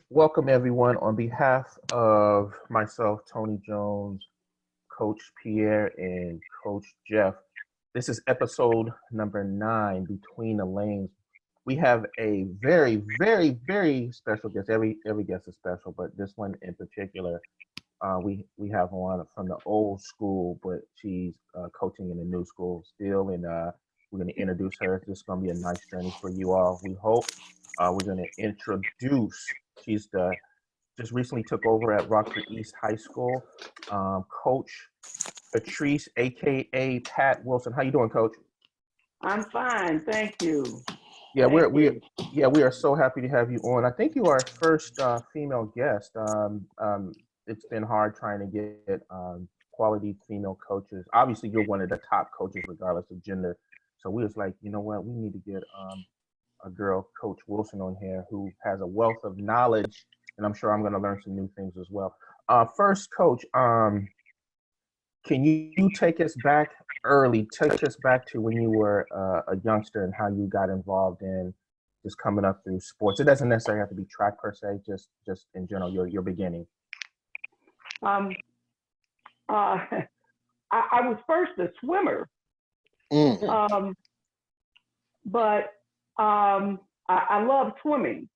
Welcome, everyone. On behalf of myself, Tony Jones, Coach Pierre, and Coach Jeff, this is episode number 9, Between the Lanes. We have a very, very, very special guest. Every guest is special, but this one in particular, we have one from the old school, but she's coaching in the new school still, and we're going to introduce her. This is going to be a nice journey for you all. We hope we're going to introduce. She's the just recently took over at Rockford East High School. Coach Patrice, aka Pat Wilson. How you doing, Coach? I'm fine, thank you. Yeah, Thank you. we are so happy to have you on. I think you are our first female guest. It's been hard trying to get quality female coaches. Obviously, you're one of the top coaches, regardless of gender. So we was like, you know what, we need to get a girl, Coach Wilson, on here who has a wealth of knowledge, and I'm sure I'm going to learn some new things as well. First, Coach, can you take us back early? Take us back to when you were a youngster and how you got involved in just coming up through sports. It doesn't necessarily have to be track per se, just in general, your beginning. Um, uh, I was first a swimmer, Mm. um, but I love swimming.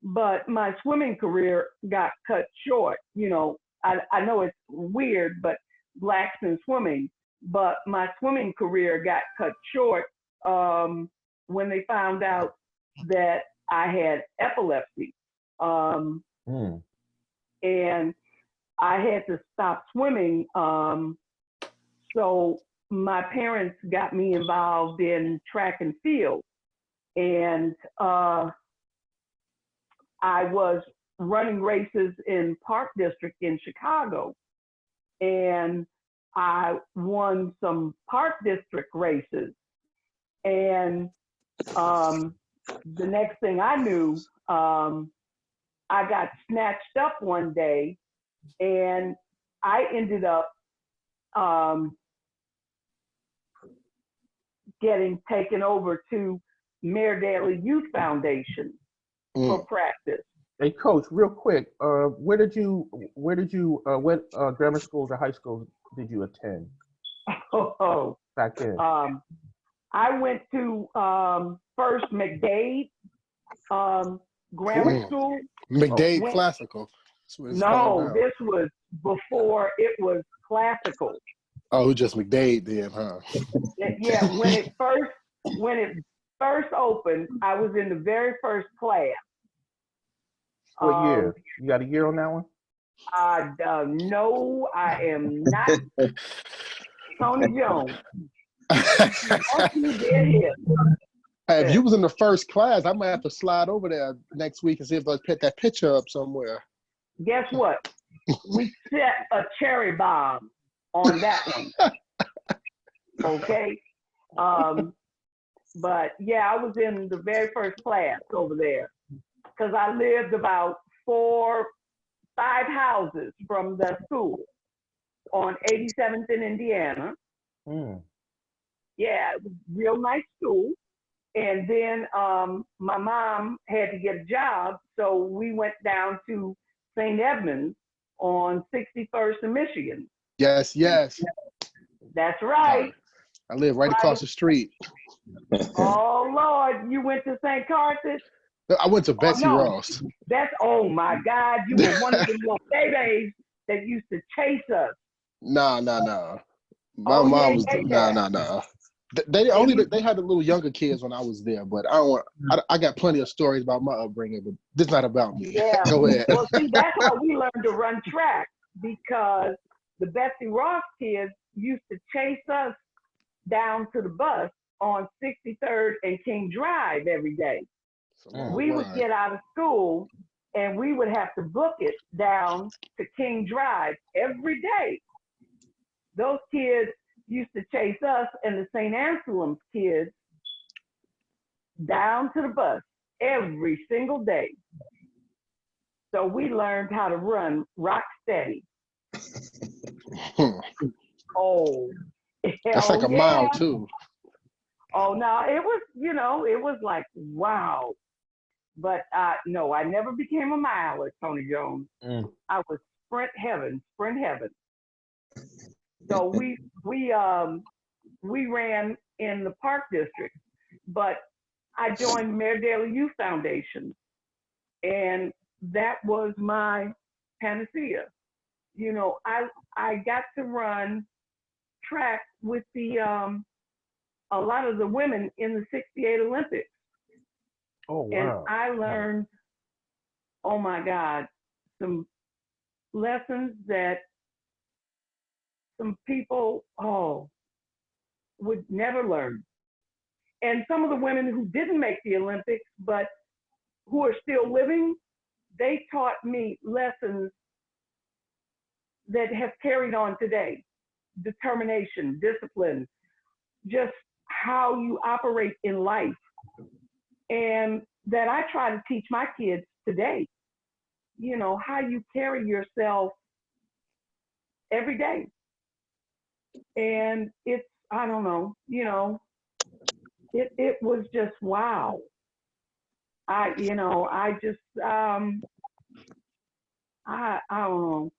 But my swimming career got cut short. I know it's weird, but blacks in swimming. But my swimming career got cut short when they found out that I had epilepsy. Um, Mm. and I had to stop swimming. So my parents got me involved in track and field. And I was running races in Park District in Chicago. And I won some Park District races. And the next thing I knew, I got snatched up one day and I ended up getting taken over to Mayor Daley Youth Foundation for practice. Hey, Coach, real quick, what grammar schools or high schools did you attend Oh, back then? I went to first McDade Grammar Mm. School. McDade Went, Classical. That's what it's called no, now. this was before it was classical. Oh, just McDade then, huh? Yeah, when it first opened, I was in the very first class. What year? You got a year on that one? No, I am not Tony Jones. Don't you dare hit. Hey, if you was in the first class, I might have to slide over there next week and see if I put that picture up somewhere. Guess what? We set a cherry bomb on that one. Okay. But yeah, I was in the very first class over there because I lived about 5 houses from the school on 87th in Indiana. Mm. Yeah, it was a real nice school. And then my mom had to get a job, so we went down to St. Edmunds on 61st in Michigan. Yes, yes. That's right. I live right across the street. Oh Lord, you went to St. Carthage? I went to Betsy no. Ross. Oh my God, you were one of the little babies that used to chase us. No. My Oh, mom yeah, was yeah. no. They had the little younger kids when I was there, but I got plenty of stories about my upbringing, but this is not about me. Yeah. Go ahead. Well, see, that's how we learned to run track because the Betsy Ross kids used to chase us down to the bus on 63rd and King Drive every day. We would get out of school and we would have to book it down to King Drive every day. Those kids used to chase us and the St. Anselm's kids down to the bus every single day. So we learned how to run rock steady. Oh, That's like a mile too. Oh, no, it was like, wow. But no, I never became a miler, Tony Jones. I was sprint heaven. So we ran in the Park District, but I joined Mayor Daley Youth Foundation, and that was my panacea. You know, I got to run track with the a lot of the women in the '68 Olympics. Oh And wow! I learned, oh my God, some lessons that some people would never learn. And some of the women who didn't make the Olympics, but who are still living, they taught me lessons that have carried on today. Determination, discipline, just how you operate in life. And that I try to teach my kids today. You know, how you carry yourself every day. And it's, I don't know, you know, it was just wow. I just I don't know.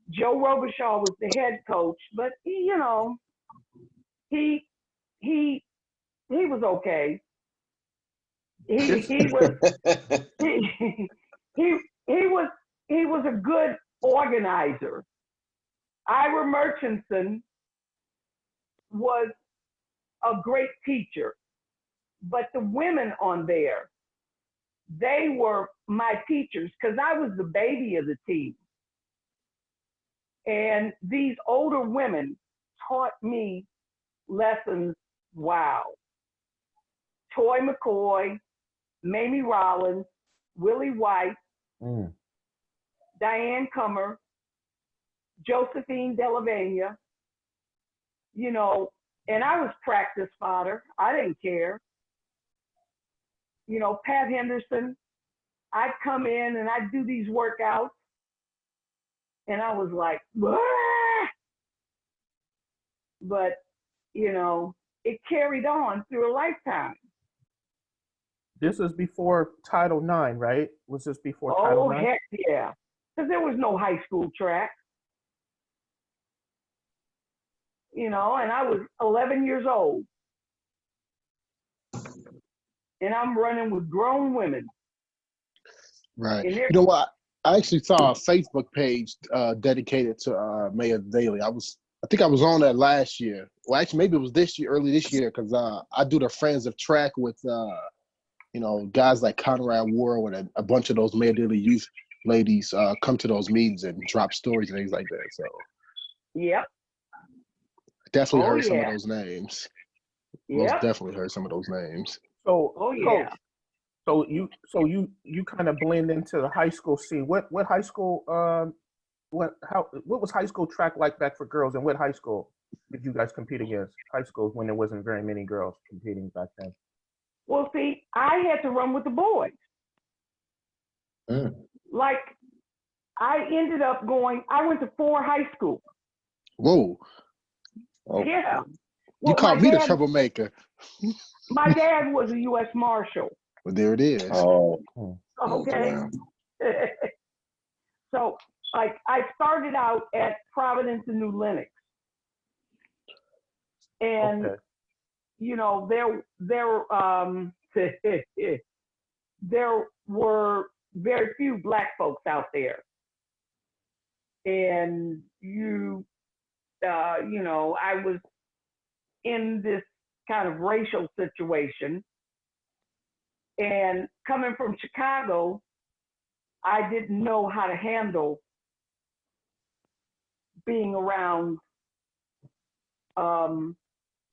Joe Robichaud was the head coach, but he he he was okay. He was he, he he was he was a good organizer. Ira Murchison was a great teacher, but the women on there, they were my teachers because I was the baby of the team. And these older women taught me lessons. Wow. Toy McCoy, Mamie Rollins, Willie White, Diane Comer, Josephine Delavania, and I was practice fodder. I didn't care. Pat Henderson, I'd come in and I'd do these workouts and I was like, "Wah!" But, it carried on through a lifetime. This is before Title IX, right? Was this before Title IX? Oh, heck yeah. Because there was no high school track. And I was 11 years old. And I'm running with grown women. Right. You know what? I actually saw a Facebook page dedicated to Mayor Daley. I think I was on that last year. Well, actually, maybe it was this year, early this year, because I do the Friends of Track with, guys like Conrad Worrell and a bunch of those Mayor Daley youth ladies come to those meetings and drop stories and things like that. So, yep. Definitely heard some of those names. Yep. Most definitely heard some of those names. So, yeah. Coach, you kind of blend into the high school scene. What high school what was high school track like back for girls, and what high school did you guys compete against? High schools when there wasn't very many girls competing back then. Well, see, I had to run with the boys. Like, I ended up I went to 4 high schools. Whoa. Oh. Yeah. Well, you called me the troublemaker. My dad was a U.S. Marshal. Well, there it is. Oh. Okay. So, like, I started out at Providence and New Lenox. And, there were very few Black folks out there. And I was in this kind of racial situation. And coming from Chicago, I didn't know how to handle being around.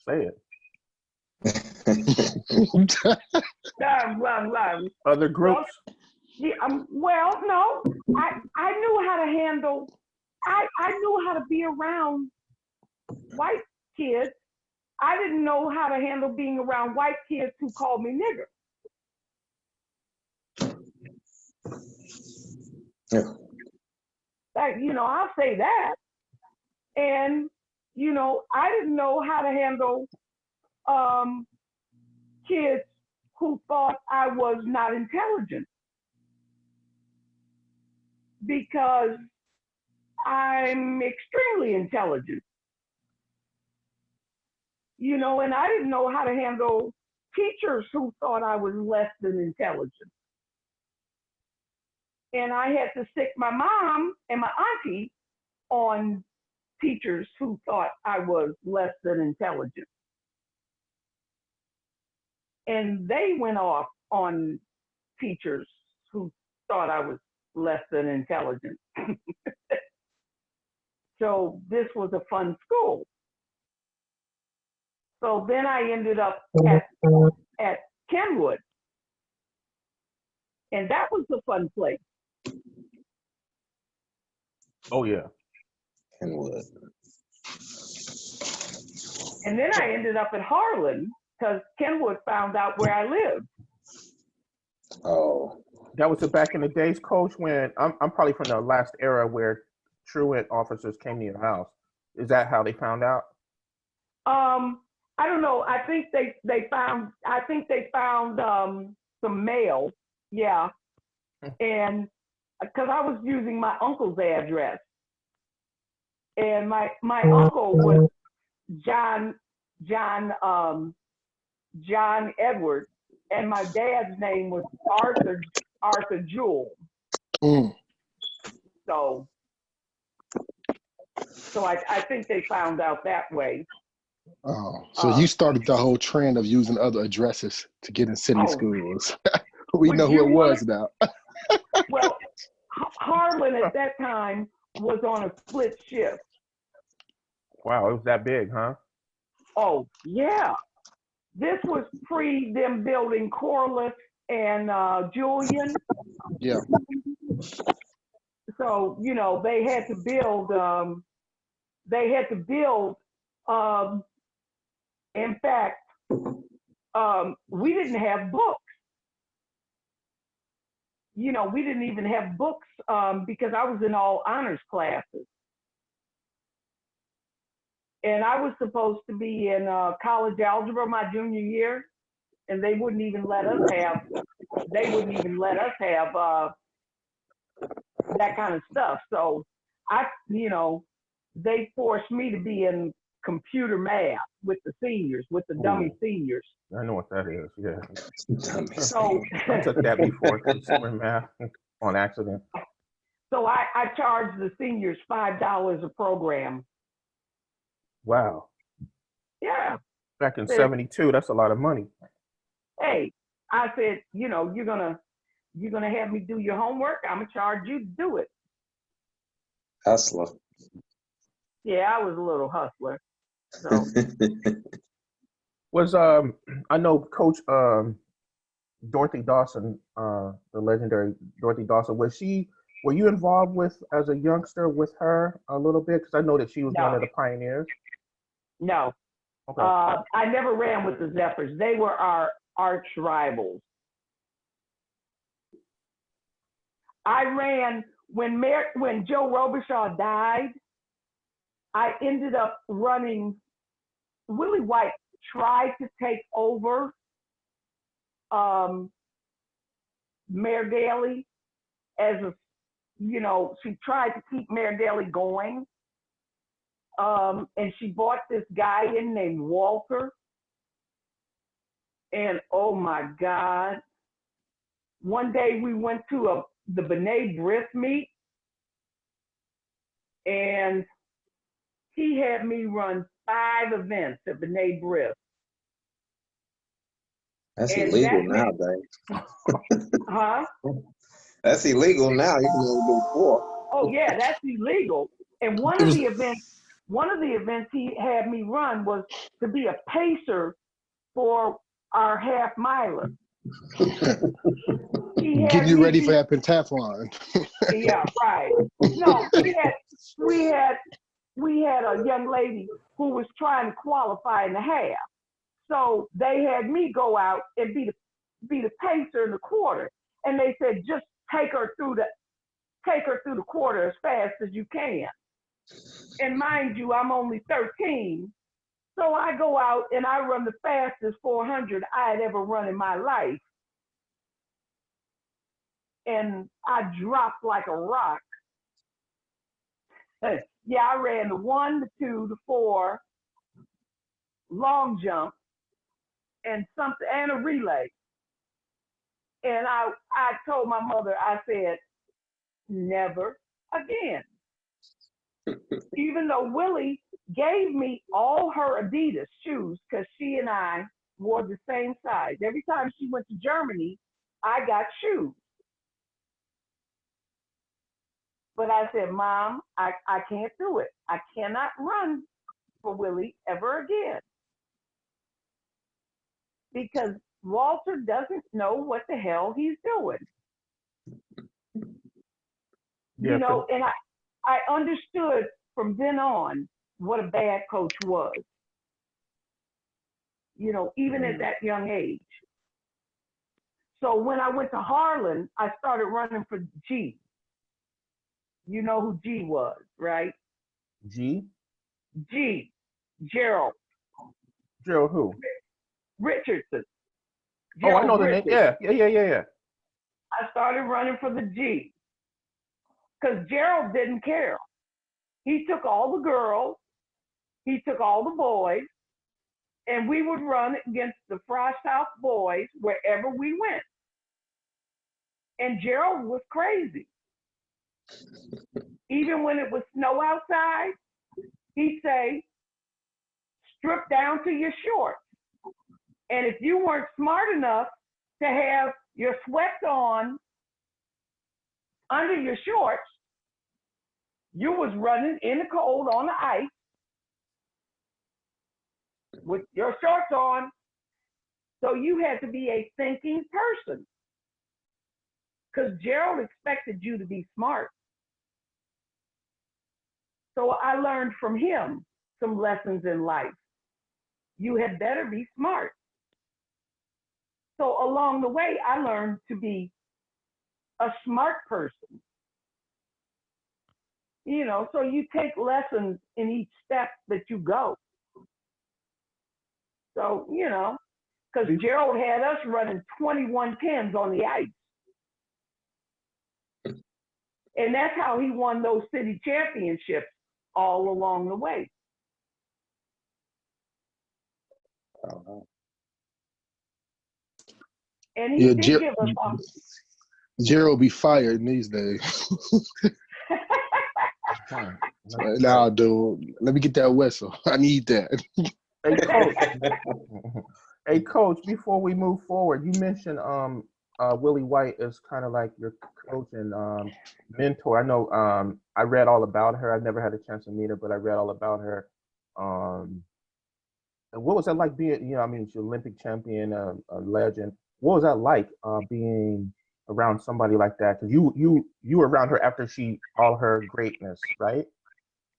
Say it. Other groups. Well, no, I knew how to handle. I knew how to be around white kids. I didn't know how to handle being around white kids who called me nigger. Yeah. I'll say that. And, I didn't know how to handle kids who thought I was not intelligent because I'm extremely intelligent. You know, and I didn't know how to handle teachers who thought I was less than intelligent. And I had to stick my mom and my auntie on teachers who thought I was less than intelligent. And they went off on teachers who thought I was less than intelligent. So this was a fun school. So then I ended up at Kenwood. And that was a fun place. Oh, yeah. Kenwood. And then I ended up at Harlan because Kenwood found out where I lived. Oh. That was back in the days, Coach, when I'm probably from the last era where truant officers came to your house. Is that how they found out? I don't know. I think they found some mail. Yeah. And because I was using my uncle's address. And my uncle was John Edwards, and my dad's name was Arthur Jewell. Mm. So I think they found out that way. Oh, so you started the whole trend of using other addresses to get in city schools. We know who it was now. Well, Harlan at that time was on a split shift. Wow, it was that big, huh? Oh, yeah. This was pre them building Corliss and Julian. Yeah. So, you know, they had to build, in fact, we didn't have books. You know, we didn't even have books because I was in all honors classes. And I was supposed to be in college algebra my junior year, and they wouldn't even let us have that kind of stuff. So they forced me to be in computer math with the seniors, with the dummy seniors. I know what that is, yeah. So I took that before, consumer math, on accident. So I charged the seniors $5 a program. Wow. Yeah. Back in 72, that's a lot of money. Hey, I said, you know, you're gonna have me do your homework. I'm gonna charge you to do it. Hustler. Yeah, I was a little hustler. So. Was I know Coach Dorothy Dawson, the legendary Dorothy Dawson. Were you involved with as a youngster with her a little bit? Because I know that she was one of the pioneers. No. Okay. I never ran with the Zephyrs. They were our arch rivals. I ran when Joe Robichaud died. I ended up running. Willie White tried to take over Mayor Daley as she tried to keep Mayor Daley going. And she bought this guy in named Walter. And oh my God, one day we went to the B'nai B'rith meet, and he had me run 5 events at B'nai B'rith. That's illegal nowadays. Huh? That's illegal now. You can only do 4. Oh yeah, that's illegal. And one of the events he had me run was to be a pacer for our half miler. Getting you ready for that pentathlon. Yeah, right. No, we had a young lady who was trying to qualify in the half. So they had me go out and be the pacer in the quarter. And they said, just take her through the quarter as fast as you can. And mind you, I'm only 13. So I go out and I run the fastest 400 I had ever run in my life. And I dropped like a rock. Yeah, I ran the 1, the 2, the 4, long jump, and something, and a relay. And I told my mother, I said, never again. Even though Willie gave me all her Adidas shoes, because she and I wore the same size. Every time she went to Germany, I got shoes. But I said, Mom, I can't do it. I cannot run for Willie ever again. Because Walter doesn't know what the hell he's doing. Yeah, you know, and I understood from then on what a bad coach was. You know, even at that young age. So when I went to Harlan, I started running for G. You know who G was, right? G? G. Gerald. Gerald who? Richardson. Gerald I know the name. Yeah. I started running for the G. Because Gerald didn't care. He took all the girls, he took all the boys, and we would run against the Frost House boys wherever we went. And Gerald was crazy. Even when it was snow outside, he'd say, strip down to your shorts. And if you weren't smart enough to have your sweats on under your shorts, you was running in the cold on the ice with your shorts on. So you had to be a thinking person. Because Gerald expected you to be smart. So I learned from him some lessons in life. You had better be smart. So along the way, I learned to be a smart person. You know, so you take lessons in each step that you go. So, you know, because Gerald had us running 21:10s on the ice. And that's how he won those city championships all along the way. And he did give us Gerald be fired these days. Nah, dude. Let me get that whistle. I need that. Hey, Coach. Hey, Coach. Before we move forward, you mentioned Willie White is kind of like your coach and mentor. I know I read all about her. I've never had a chance to meet her, but I read all about her. And what was that like being? You know, I mean, she's an Olympic champion, a legend. What was that like being around somebody like that? Because you were around her after all her greatness, right?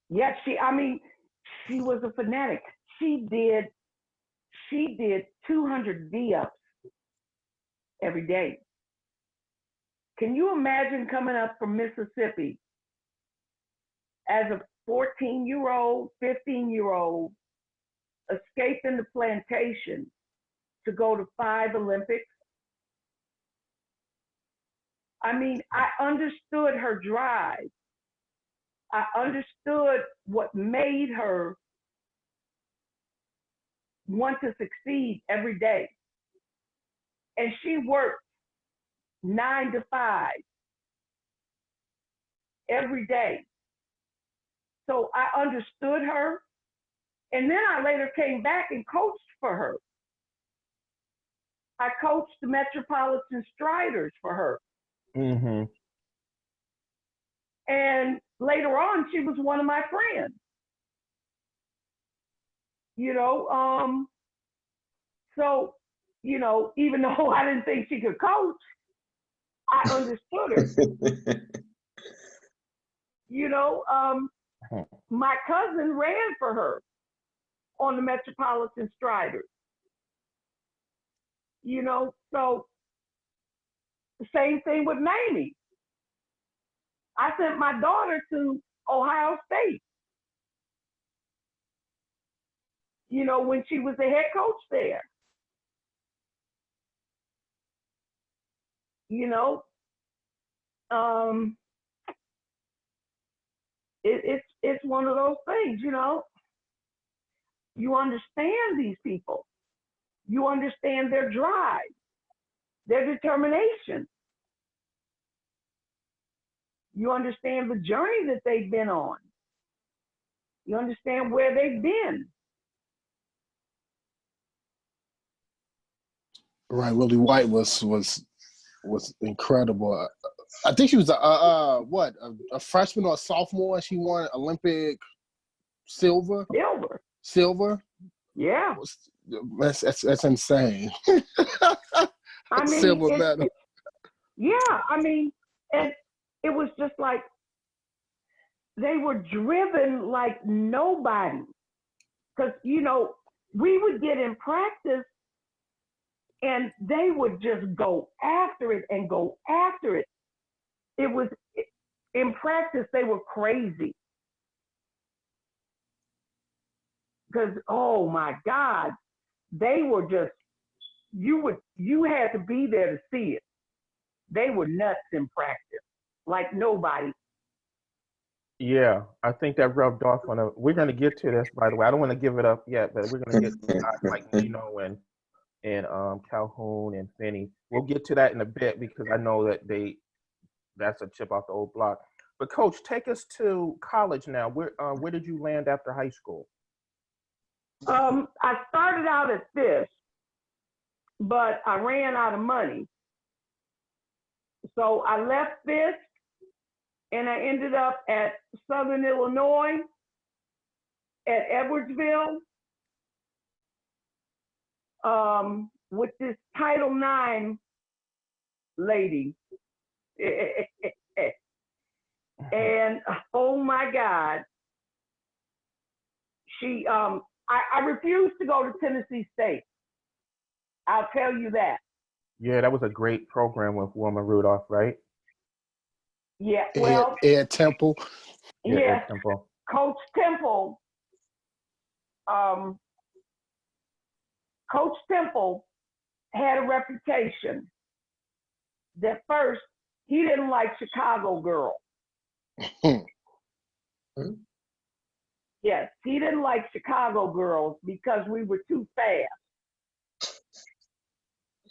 Yes, she was a fanatic. She did 200 V-ups every day. Can you imagine coming up from Mississippi as a 14-year-old, 15-year-old, escaping the plantation to go to 5 Olympics? I mean, I understood her drive. I understood what made her want to succeed every day. And she worked 9 to 5 every day. So I understood her. And then I later came back and coached for her. I coached the Metropolitan Striders for her. Mm-hmm. And later on, she was one of my friends. You know, so, you know, even though I didn't think she could coach, I understood her. You know, my cousin ran for her on the Metropolitan Striders. You know, so the same thing with Mamie. I sent my daughter to Ohio State. when she was the head coach there. Um, it's one of those things. You understand these people. You understand their drive, their determination. You understand the journey that they've been on. You understand where they've been. Right, Lily White was incredible. I think she was a freshman or a sophomore. She won Olympic silver. Silver. Yeah. That's insane. I mean, silver medal. Yeah, I mean, and it was just like they were driven like nobody. Because, we would get in practice and they would just go after it and go after it. It was, in practice, they were crazy. Because, oh my God, they were just, you had to be there to see it. They were nuts in practice, like nobody. Yeah, I think that rubbed off on a. We're going to get to this, by the way. I don't want to give it up yet, but we're going to get to like Nino and Calhoun and Finney. We'll get to that in a bit because I know that that's a chip off the old block. But Coach, take us to college now. Where did you land after high school? I started out at Fisk, but I ran out of money. So I left Fisk and I ended up at Southern Illinois at Edwardsville with this Title IX lady. And oh my God, she, I refused to go to Tennessee State. I'll tell you that. Yeah, that was a great program with Wilma Rudolph, right? Yeah, well. Ed Temple. Yeah, Yes, Ed Temple. Coach Temple. Coach Temple had a reputation that first he didn't like Chicago girls. Yes, he didn't like Chicago girls because we were too fast.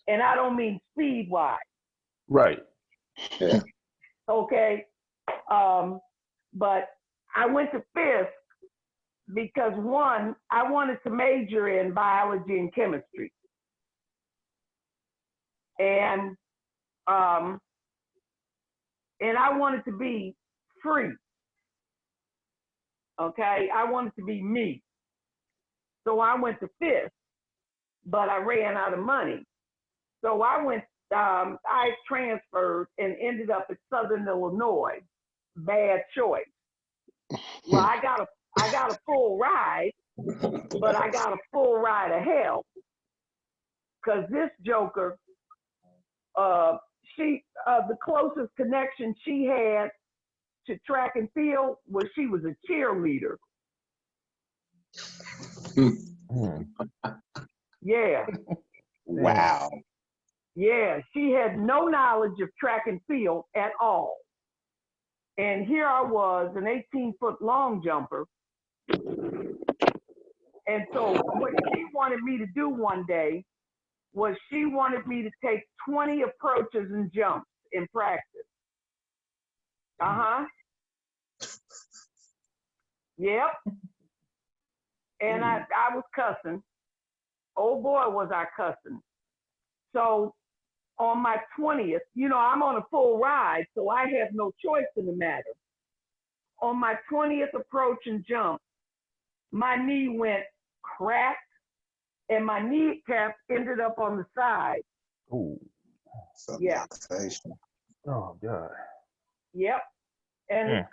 And I don't mean speed-wise. Right. Yeah. Okay. But I went to Fisk because one, I wanted to major in biology and chemistry. And I wanted to be free. Okay, I wanted to be me. So I went to Fisk, but I ran out of money. So I transferred and ended up at Southern Illinois. Bad choice. Well, I got a full ride, but I got a full ride of hell. Cause this joker, the closest connection she had to track and field was she was a cheerleader. Yeah. Wow. Yeah, she had no knowledge of track and field at all. And here I was, an 18-foot long jumper. And so what she wanted me to do one day was she wanted me to take 20 approaches and jumps in practice. Uh-huh. Yep. And I was cussing. Oh boy, was I cussing. So on my 20th, I'm on a full ride, so I have no choice in the matter. On my 20th approach and jump, my knee went crack and my kneecap ended up on the side. Ooh. Yeah. Oh God. Yep. And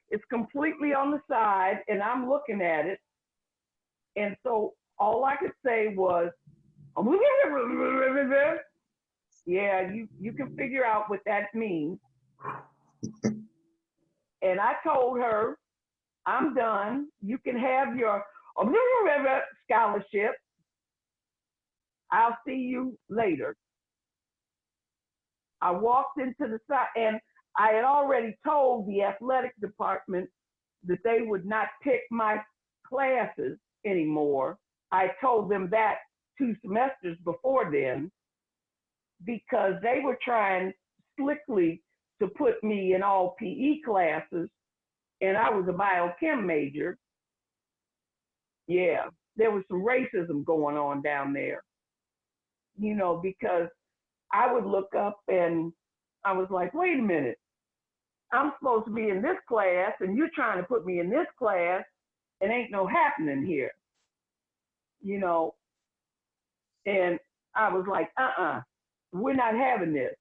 it's completely on the side and I'm looking at it. And so all I could say was, yeah, you can figure out what that means. And I told her, I'm done. You can have your, scholarship. I'll see you later. I walked into the side, and I had already told the athletic department that they would not pick my classes anymore. I told them that 2 semesters before then because they were trying slickly to put me in all PE classes, and I was a biochem major. Yeah, there was some racism going on down there, because I would look up and I was like, wait a minute, I'm supposed to be in this class and you're trying to put me in this class and ain't no happening here, and I was like, we're not having this.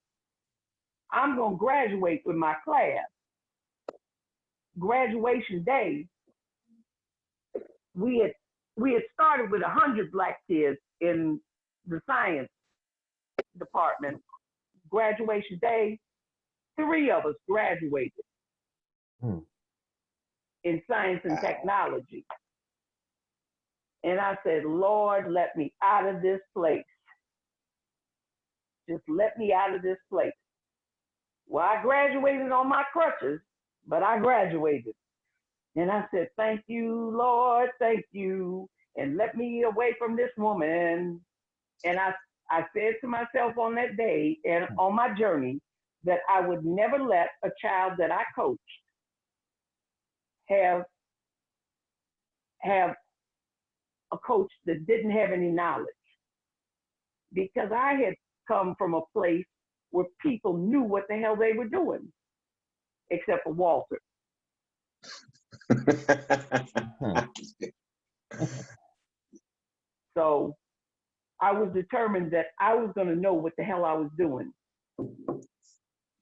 I'm going to graduate with my class. Graduation day, we had started with 100 Black kids in the science department. Graduation day, 3 of us graduated in science and technology. And I said, Lord, let me out of this place. Just let me out of this place. Well, I graduated on my crutches, but I graduated. And I said, thank you, Lord, thank you. And let me away from this woman. And I said to myself on that day and on my journey that I would never let a child that I coached have a coach that didn't have any knowledge. Because I had come from a place where people knew what the hell they were doing, except for Walter. So I was determined that I was going to know what the hell I was doing.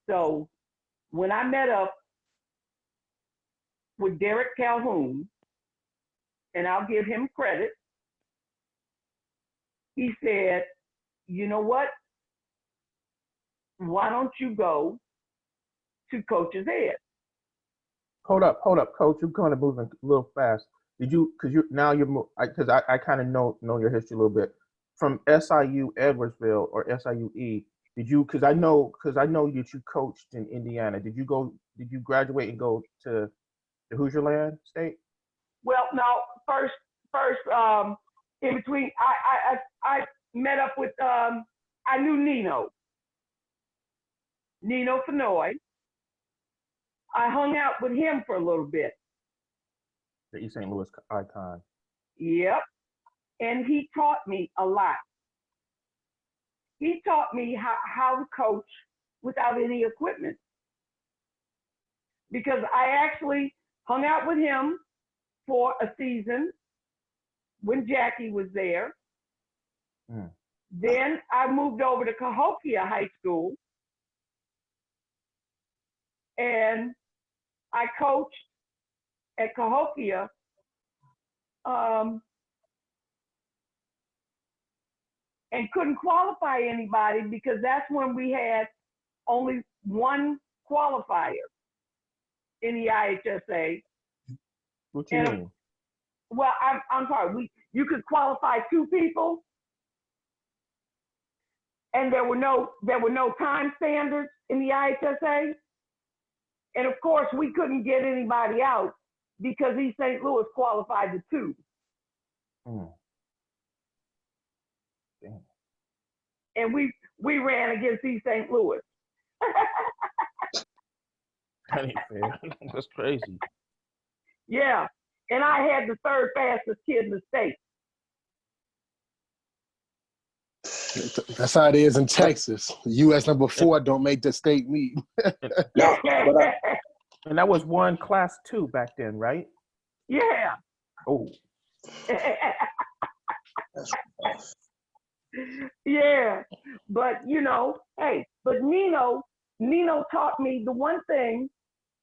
So when I met up with Derek Calhoun, and I'll give him credit, he said, you know what? Why don't you go to Coach's Ed? Hold up, Coach. You're kind of moving a little fast. Did you? Because I kind of know your history a little bit from SIU Edwardsville or SIUE. Did you? Because I know you coached in Indiana. Did you graduate and go to the Hoosierland State? Well, no. First, in between, I met up with I knew Nino Fenoy. I hung out with him for a little bit. The East St. Louis icon. Yep. And he taught me a lot. He taught me how to coach without any equipment. Because I actually hung out with him for a season when Jackie was there. Then I moved over to Cahokia High School. And I coached at Cahokia and couldn't qualify anybody because that's when we had only one qualifier in the IHSA. What you mean? Well, I'm sorry. You could qualify 2 people, and there were no time standards in the IHSA. And of course, we couldn't get anybody out because East St. Louis qualified the 2. Damn. And we ran against East St. Louis. That ain't fair. That's crazy. Yeah. And I had the 3rd fastest kid in the state. That's how it is in Texas. U.S. number 4 don't make the state meet. And that was one class 2 back then, right? Yeah. Oh. Yeah. But but Nino taught me the one thing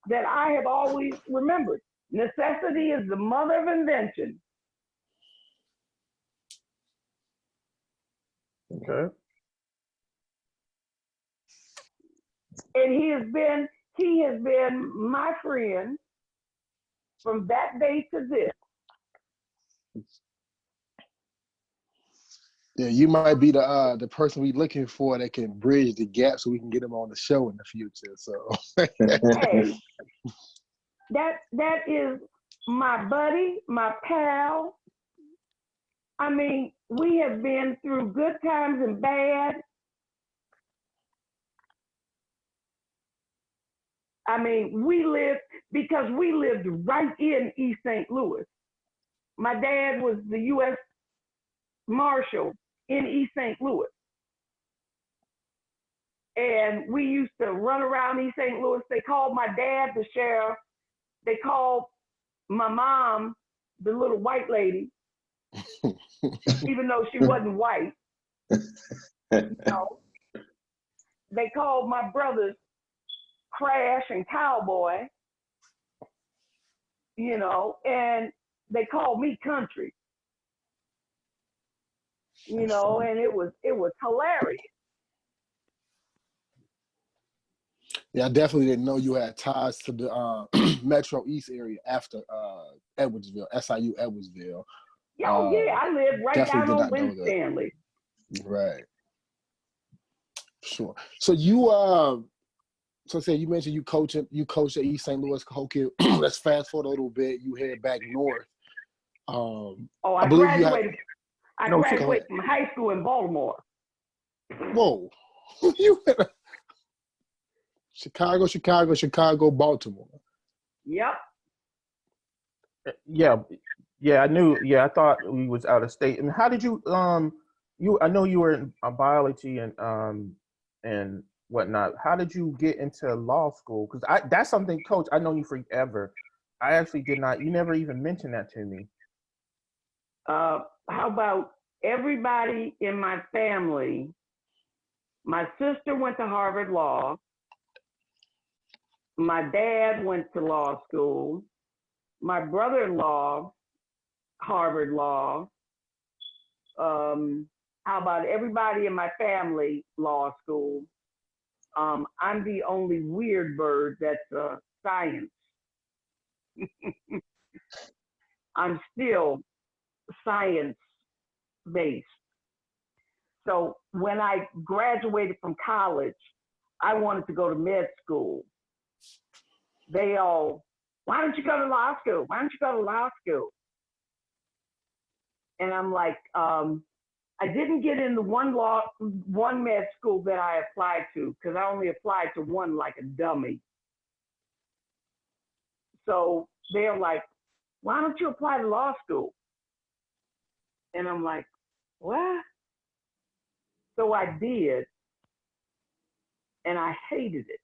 that I have always remembered. Necessity is the mother of invention. Okay. And he has been my friend from that day to this. Yeah, you might be the person we looking for that can bridge the gap so we can get him on the show in the future. So Hey, that is my buddy, my pal. I mean, we have been through good times and bad. I mean, we lived right in East St. Louis. My dad was the U.S. Marshal in East St. Louis. And we used to run around East St. Louis. They called my dad the sheriff. They called my mom the little white lady, even though she wasn't white. You know, they called my brothers Crash and Cowboy, you know, and they called me Country, you know, and it was hilarious. yeah, I definitely didn't know you had ties to the Metro East area after Edwardsville, SIU Edwardsville. Oh yeah, I lived right down on know Winstanley. Right. Sure. So you so say you mentioned you coach at East St. Louis Hokie. Let's fast forward a little bit. You head back north. I graduated. I graduated from high school in Baltimore. Whoa. You Chicago, Baltimore. Yep. Yeah, I knew. Yeah, I thought we was out of state. And how did you? I know you were in biology and whatnot. How did you get into law school? Because that's something, Coach. I know you forever. I actually did not. You never even mentioned that to me. How about everybody in my family? My sister went to Harvard Law. My dad went to law school. My brother-in-law, Harvard Law. How about everybody in my family, law school? I'm the only weird bird that's science. I'm still science-based. So when I graduated from college, I wanted to go to med school. They all, why don't you go to law school? Why don't you go to law school? And I'm like, I didn't get into one med school that I applied to because I only applied to one like a dummy. So they're like, why don't you apply to law school? And I'm like, what? So I did, and I hated it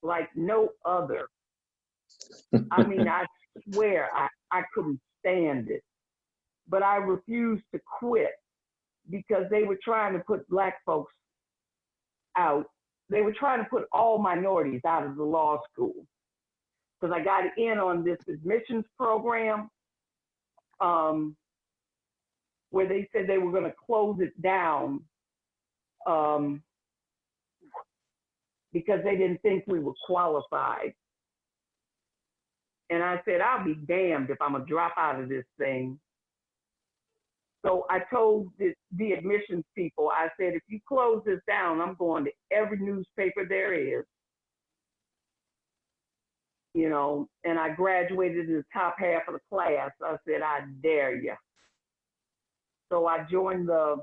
like no other. I mean, I swear I couldn't stand it, but I refused to quit because they were trying to put Black folks out. They were trying to put all minorities out of the law school because I got in on this admissions program where they said they were going to close it down because they didn't think we were qualified. And I said, I'll be damned if I'm going to drop out of this thing. So I told the admissions people, I said, if you close this down, I'm going to every newspaper there is. You know, and I graduated in the top half of the class. I said, I dare you. So I joined the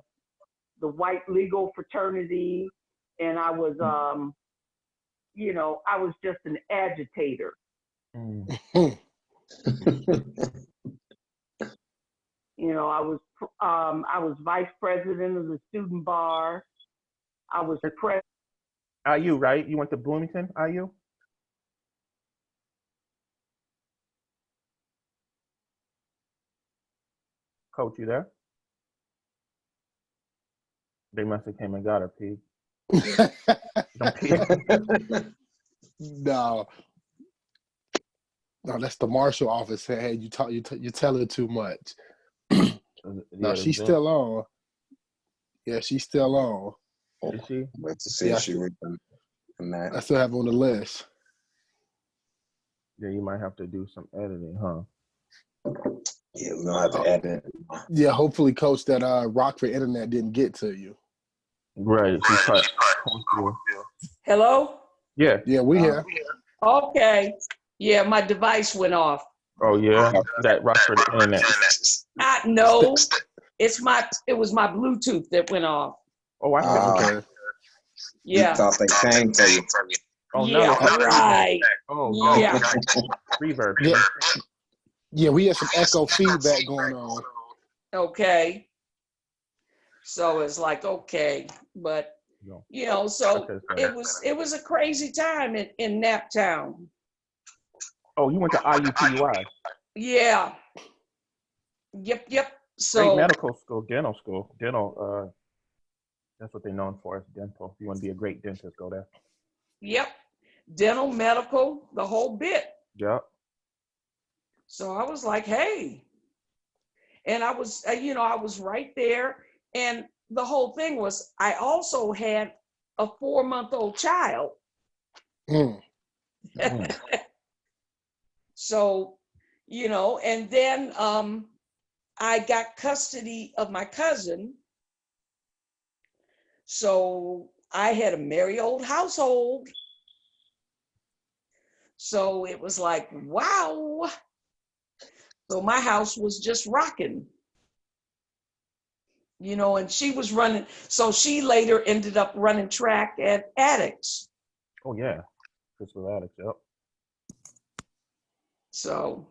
white legal fraternity, and I was, you know, I was just an agitator. You know, I was vice president of the student bar. I was president. IU, right? You went to Bloomington, IU? Coach, you there? They must have came and got her, P. No, that's the marshal office. Hey, you telling too much. No, she's still on. Yeah, she's still on. Is she? Wait to see if she returned. I still have her on the list. Yeah, you might have to do some editing, huh? Yeah, we're gonna have to add that. Yeah, hopefully, Coach, that Rockford internet didn't get to you. Right. She's part. Hello? Yeah. Yeah, we here. Okay. Yeah, my device went off. Oh yeah. That Rockford internet. No, it was my Bluetooth that went off. Oh, I see. Okay. Yeah. You thought they came for you. Oh, Yeah, right. Oh, Yeah. Reverb. Yeah, we had some echo feedback going on. Okay. So it's like, okay, but so it was a crazy time in Naptown. Oh, you went to IUPUI. Yeah. Yep. Great So medical school, dental school. Dental, that's what they're known for, is dental. If you want to be a great dentist, go there. yep. Dental, medical, the whole bit. Yep. So I was like, hey. And I was, I was right there. And the whole thing was, I also had a 4-month-old child. Mm. So, and then I got custody of my cousin. So I had a merry old household. So it was like, wow. So my house was just rocking. And she was running. So she later ended up running track at Addicts. Oh yeah. Crystal Addicts, yep. So,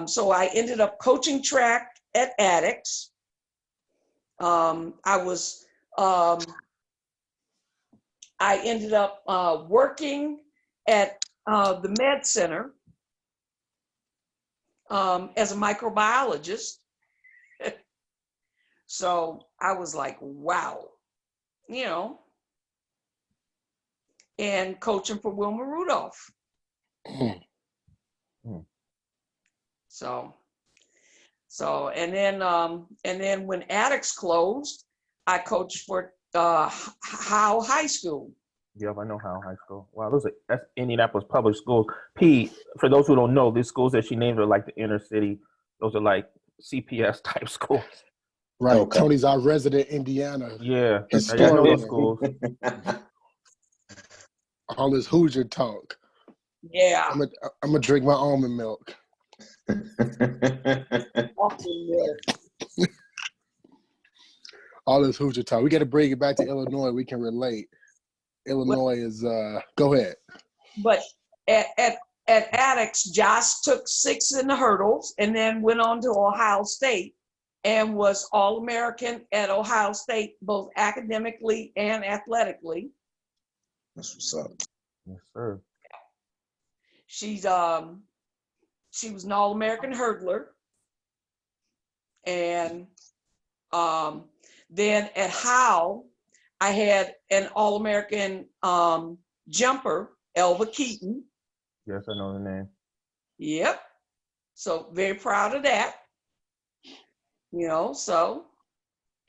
so I ended up coaching track at Addicts. I ended up working at the Med Center as a microbiologist. So I was like, wow, and coaching for Wilma Rudolph. So, and then when Addicts closed, I coached for Howe High School. Yep, I know Howe High School. Wow, that's Indianapolis public schools. P, for those who don't know, these schools that she named are like the inner city. Those are like CPS type schools. Right. Okay. Tony's our resident Indiana. Yeah. Historian. I know those schools. All this Hoosier talk. Yeah. I'm gonna drink my almond milk. All this Hoosier talk. We got to bring it back to Illinois. We can relate. Illinois is. Go ahead. But at Addicts, Josh took 6 in the hurdles and then went on to Ohio State and was All-American at Ohio State, both academically and athletically. That's what's up. Yes, sir. She was an All-American hurdler. And then at Howe, I had an All-American jumper, Elva Keaton. Yes, I know the name. Yep. So very proud of that. So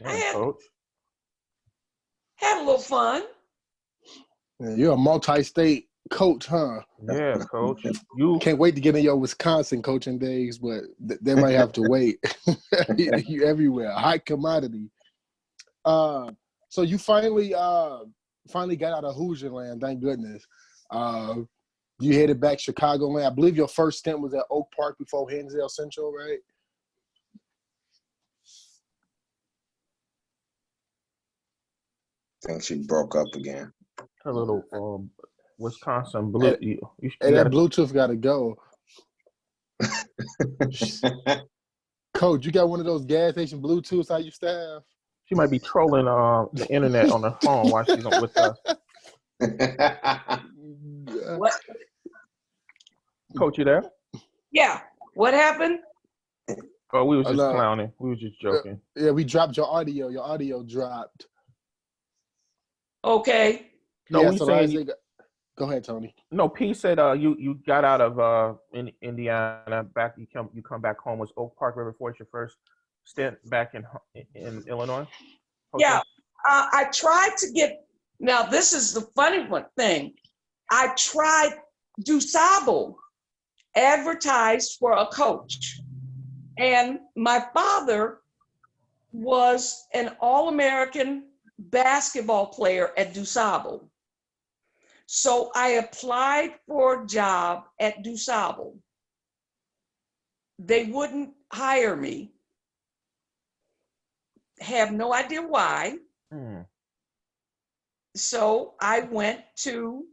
Yeah, coach. Had a little fun. Yeah, you're a multi-state coach, huh? Yeah, coach. You can't wait to get in your Wisconsin coaching days, but they might have to wait. You everywhere, high commodity. So you finally got out of Hoosier land, thank goodness. You headed back Chicagoland. I believe your first stint was at Oak Park before Hinsdale Central, right? I think she broke up again. a little Wisconsin blue. Hey, that Bluetooth got to go. Coach, you got one of those gas station Bluetooths I used to have? She might be trolling the internet on her phone while she's with us. What? Coach, you there? Yeah. What happened? Oh, we was just clowning. We was just joking. Yeah, we dropped your audio. Your audio dropped. Okay. No, yeah, so go ahead, Tony. No, P said you got out of Indiana back. You come back home. Was Oak Park River Forest your first stint back in Illinois? Okay. Yeah, I tried to get. Now this is the funny thing. I tried DuSable. advertised for a coach. And my father was an All-American basketball player at DuSable. So I applied for a job at DuSable. They wouldn't hire me. Have no idea why. So I went to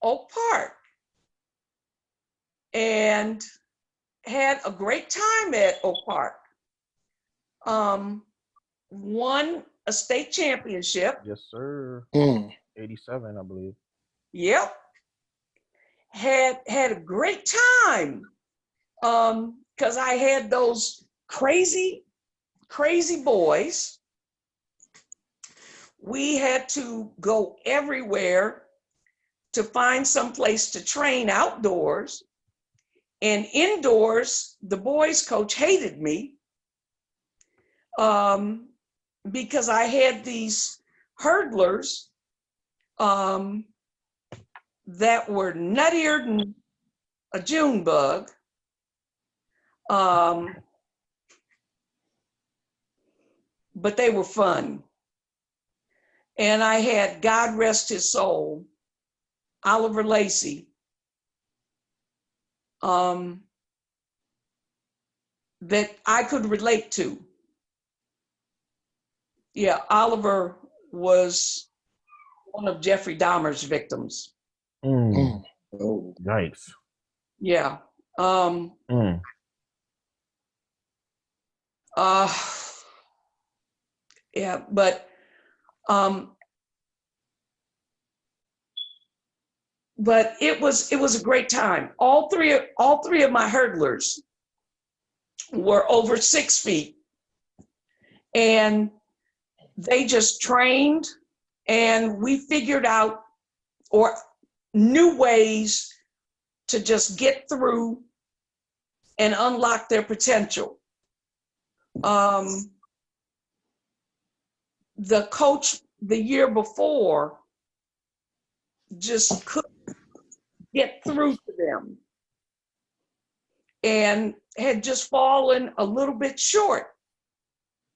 Oak Park and had a great time at Oak Park. Won a state championship. Yes, sir. 87, I believe. Yep. Had a great time. Because I had those crazy boys. We had to go everywhere to find some place to train outdoors. And indoors, the boys coach hated me because I had these hurdlers that were nuttier than a June bug. But they were fun. And I had, God rest his soul, Oliver Lacey, that I could relate to. Yeah, Oliver was one of Jeffrey Dahmer's victims. Oh, Nice. Yeah. Yeah, but it was a great time. All three of my hurdlers were over 6 feet, and they just trained, and we figured out or new ways to just get through and unlock their potential. The coach the year before just couldn't get through to them and had just fallen a little bit short.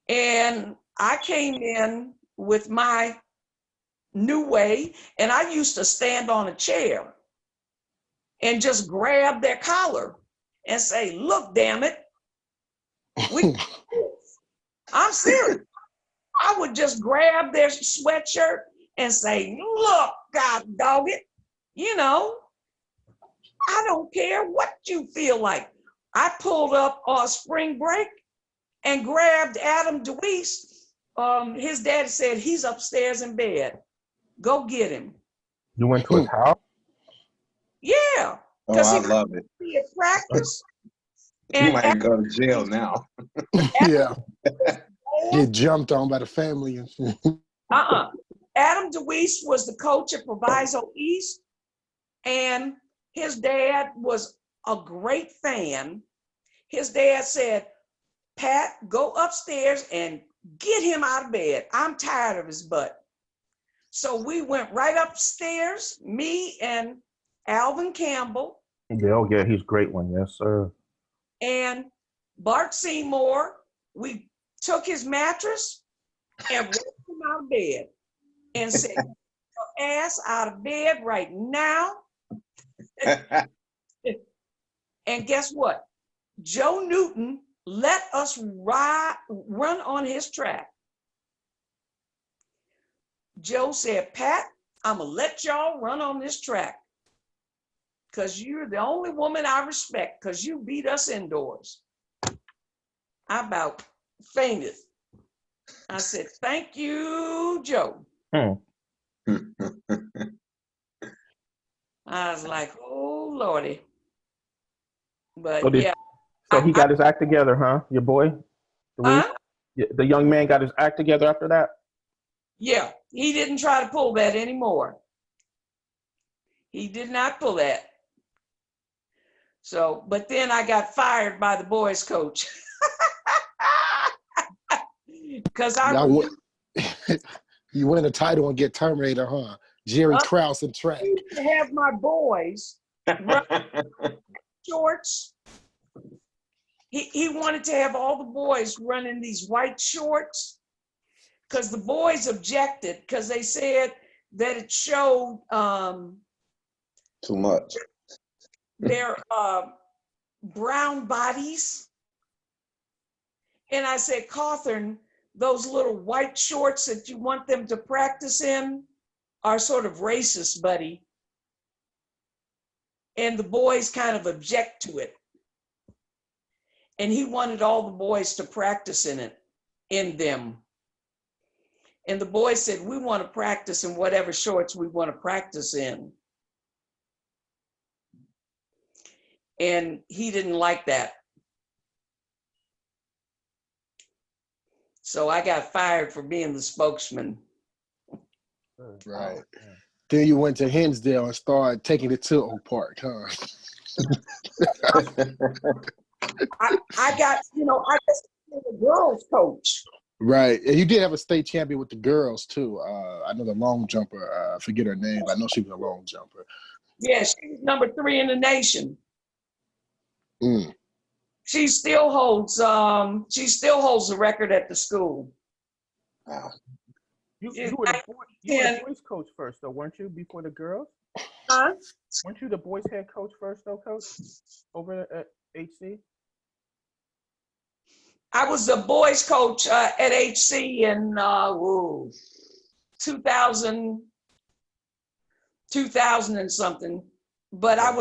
And I came in with my new way, and I used to stand on a chair and just grab their collar and say, "Look, damn it, I'm serious." I would just grab their sweatshirt and say, "Look, God dog it, I don't care what you feel like." I pulled up on spring break and grabbed Adam DeWeese. His daddy said, "He's upstairs in bed. Go get him." You went to his house? Yeah. oh, I love it. He at practice. You might go to jail now. Yeah. Get jumped on by the family. Adam DeWeese was the coach at Proviso East, and his dad was a great fan. His dad said, "Pat, go upstairs and get him out of bed. I'm tired of his butt." So we went right upstairs, me and Alvin Campbell. Yeah, he's a great one. Yes, sir. And Bart Seymour. We took his mattress and rolled him out of bed and said, "Get your ass out of bed right now." And guess what? Joe Newton let us run on his track. Joe said, "Pat, I'm going to let y'all run on this track because you're the only woman I respect because you beat us indoors." I about fainted. I said, "Thank you, Joe." I was like, "Oh, Lordy." But So he got his act together, huh? Your boy? Huh? The young man got his act together after that? Yeah, he didn't try to pull that anymore. He did not pull that. So, but then I got fired by the boys coach. Because you win a title and get terminated, huh? Jerry Krause in track. I used to have my boys run shorts. He wanted to have all the boys run in these white shorts because the boys objected because they said that it showed Too much. their brown bodies. And I said, Cawthorn, those little white shorts that you want them to practice in are sort of racist, buddy. And the boys kind of object to it. And he wanted all the boys to practice in them. And the boys said, we want to practice in whatever shorts we want to practice in. And he didn't like that. So I got fired for being the spokesman. Right. Then you went to Hinsdale and started taking it to Oak Park, huh? I got the girls coach. Right. And you did have a state champion with the girls too. I know the long jumper, I forget her name, but I know she was a long jumper. Yeah, she was number 3 in the nation. Mm. She still holds the record at the school. Wow. You were the boys coach first, though, weren't you? Before the girls? Huh? Weren't you the boys head coach first, though, coach? Over at HC? I was the boys coach at HC in 2000 and something. But I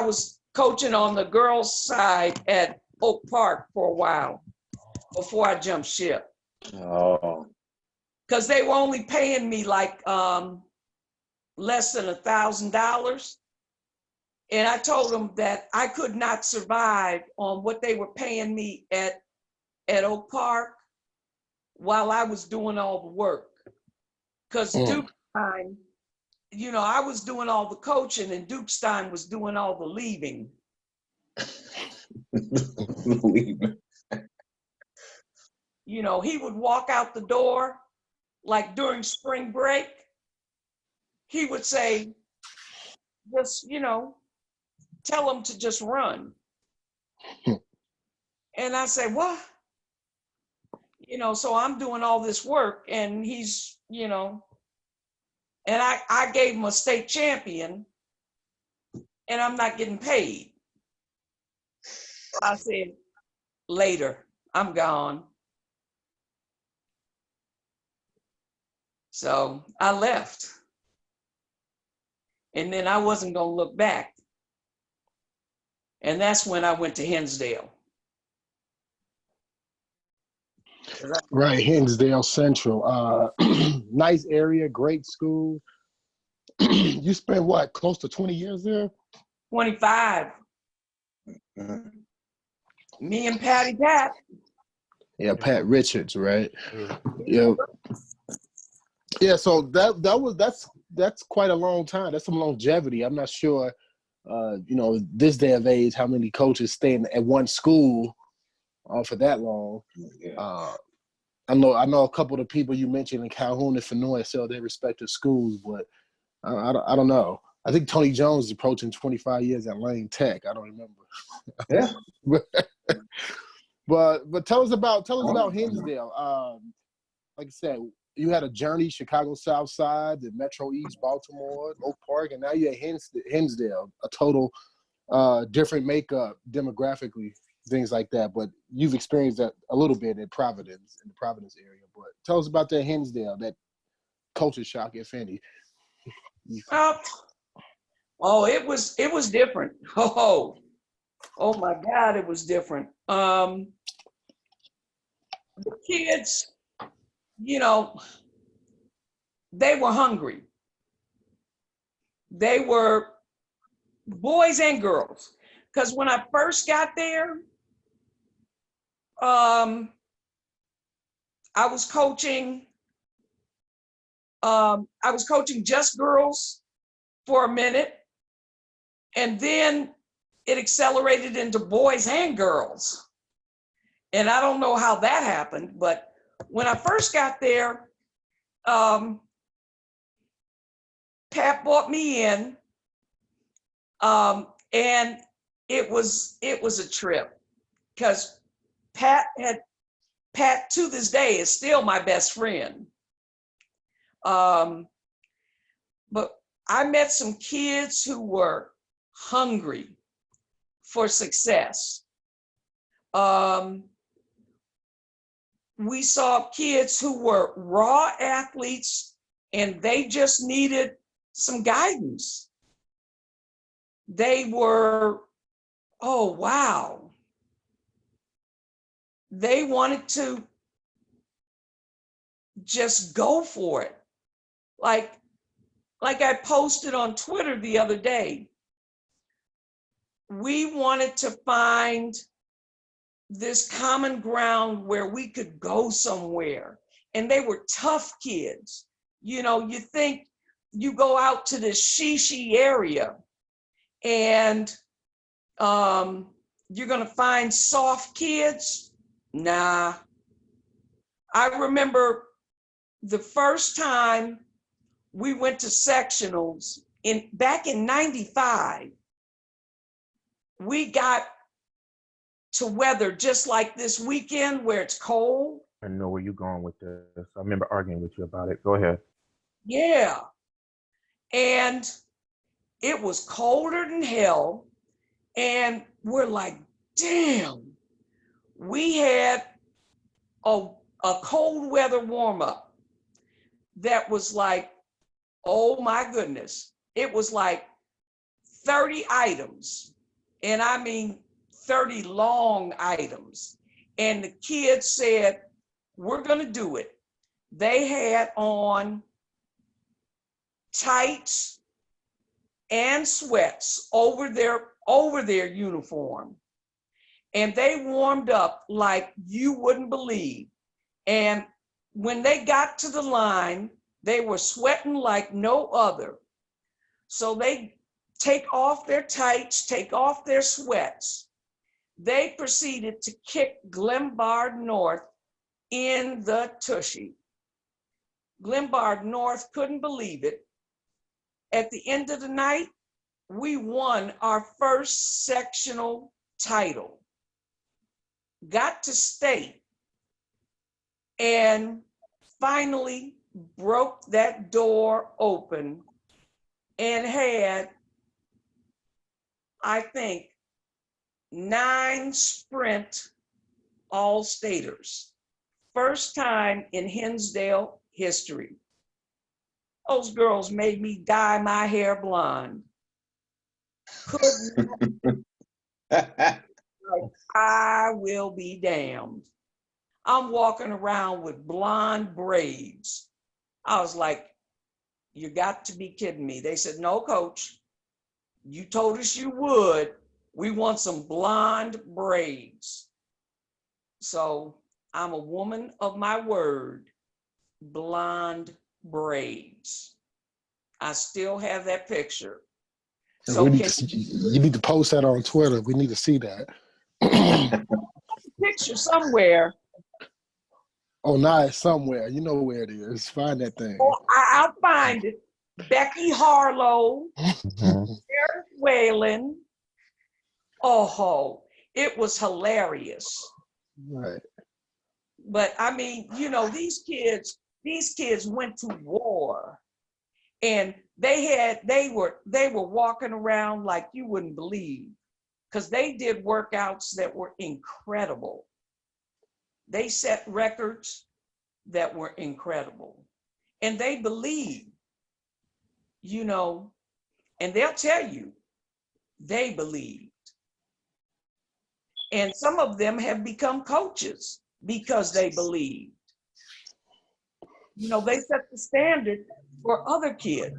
was coaching on the girls' side at Oak Park for a while before I jumped ship. Oh. Because they were only paying me like less than $1,000. And I told them that I could not survive on what they were paying me at Oak Park while I was doing all the work. Because Duke time, I was doing all the coaching and Duke Stein was doing all the leaving. He would walk out the door, like during spring break, he would say, just, tell them to just run. And I say, what? So I'm doing all this work and he's, and I gave him a state champion and I'm not getting paid. I said, later, I'm gone. So I left. And then I wasn't going to look back. And that's when I went to Hinsdale. Right, Hinsdale Central. Nice area, great school. You spent what, close to 20 years there? 25. Mm-hmm. Me and Pat. Yeah, Pat Richards, right? Yeah. Yeah, so that's quite a long time. That's some longevity. I'm not sure, this day of age, how many coaches stay at one school for that long. Yeah. I know a couple of the people you mentioned in Calhoun and Fennoy sell their respective schools, but I don't know. I think Tony Jones is approaching 25 years at Lane Tech. I don't remember. Yeah. but tell us about Hinsdale. Like I said, you had a journey: Chicago South Side, the Metro East, Baltimore, Oak Park, and now you're at Hinsdale. A total different makeup demographically, things like that. But you've experienced that a little bit in the Providence area. But tell us about that Hinsdale, that culture shock, if any. It was different. Oh my God, it was different. The kids, they were hungry. They were boys and girls. Because when I first got there, I was coaching just girls for a minute. And then it accelerated into boys and girls. And I don't know how that happened, but when I first got there, Pat brought me in. And it was a trip, because Pat to this day is still my best friend. But I met some kids who were hungry for success. We saw kids who were raw athletes and they just needed some guidance. They were, oh, wow. They wanted to just go for it. Like I posted on Twitter the other day, we wanted to find this common ground where we could go somewhere. And they were tough kids. You know, you think you go out to this Shishi area and you're gonna find soft kids. Nah. I remember the first time we went to sectionals back in '95, we got to weather just like this weekend where it's cold. I know where you're going with this. I remember arguing with you about it. Go ahead. Yeah. And it was colder than hell. And we're like, damn, we had a cold weather warm up that was like, oh my goodness. It was like 30 items. And I mean, 30 long items. And the kids said, we're gonna do it. They had on tights and sweats over their uniform. And they warmed up like you wouldn't believe. And when they got to the line, they were sweating like no other. So they take off their tights, take off their sweats. They proceeded to kick Glenbard North in the tushy. Glenbard North couldn't believe it. At the end of the night, we won our first sectional title, got to state, and finally broke that door open and had, I think, 9 sprint all-staters. First time in Hinsdale history. Those girls made me dye my hair blonde. I will be damned. I'm walking around with blonde braids. I was like, you got to be kidding me. They said, no, coach, you told us you would. We want some blonde braids. So I'm a woman of my word, blonde braids. I still have that picture. So you need to post that on Twitter. We need to see that. Picture somewhere. Oh, now it's somewhere. You know where it is. Find that thing. Oh, I'll find it. Becky Harlow, Eric Whalen. Oh, it was hilarious. Right. But I mean, you know, these kids went to war, and they were walking around like you wouldn't believe, because they did workouts that were incredible. They set records that were incredible, and they believed, you know, and they'll tell you they believed. And some of them have become coaches because they believed. You know, they set the standard for other kids.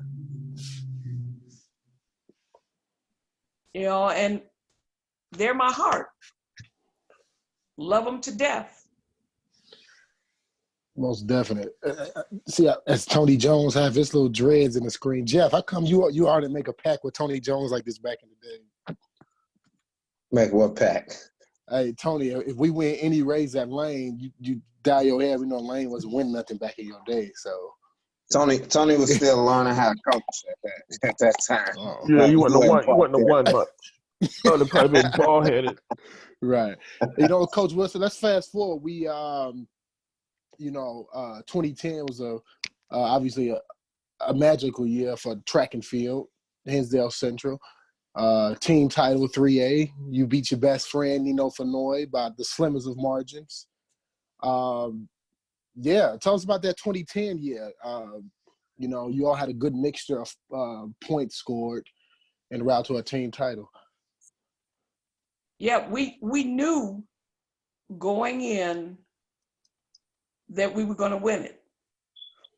You know, and they're my heart. Love them to death. Most definite. See, as Tony Jones have his little dreads in the screen. Jeff, how come you already make a pact with Tony Jones like this back in the day? Make what pact? Hey, Tony, if we win any race at Lane, you dye your hair. We know Lane wasn't winning nothing back in your day, so. Tony was still learning how to coach at that time. Yeah, you wasn't the one much. Oh, they've probably been bald headed. Right. Coach Wilson, let's fast forward. We 2010 was obviously a magical year for track and field, Hinsdale Central. Team title 3A. You beat your best friend, Nino Fenoy, by the slimmest of margins. Tell us about that 2010 year. You all had a good mixture of points scored en route to a team title. Yeah, we knew going in that we were going to win it.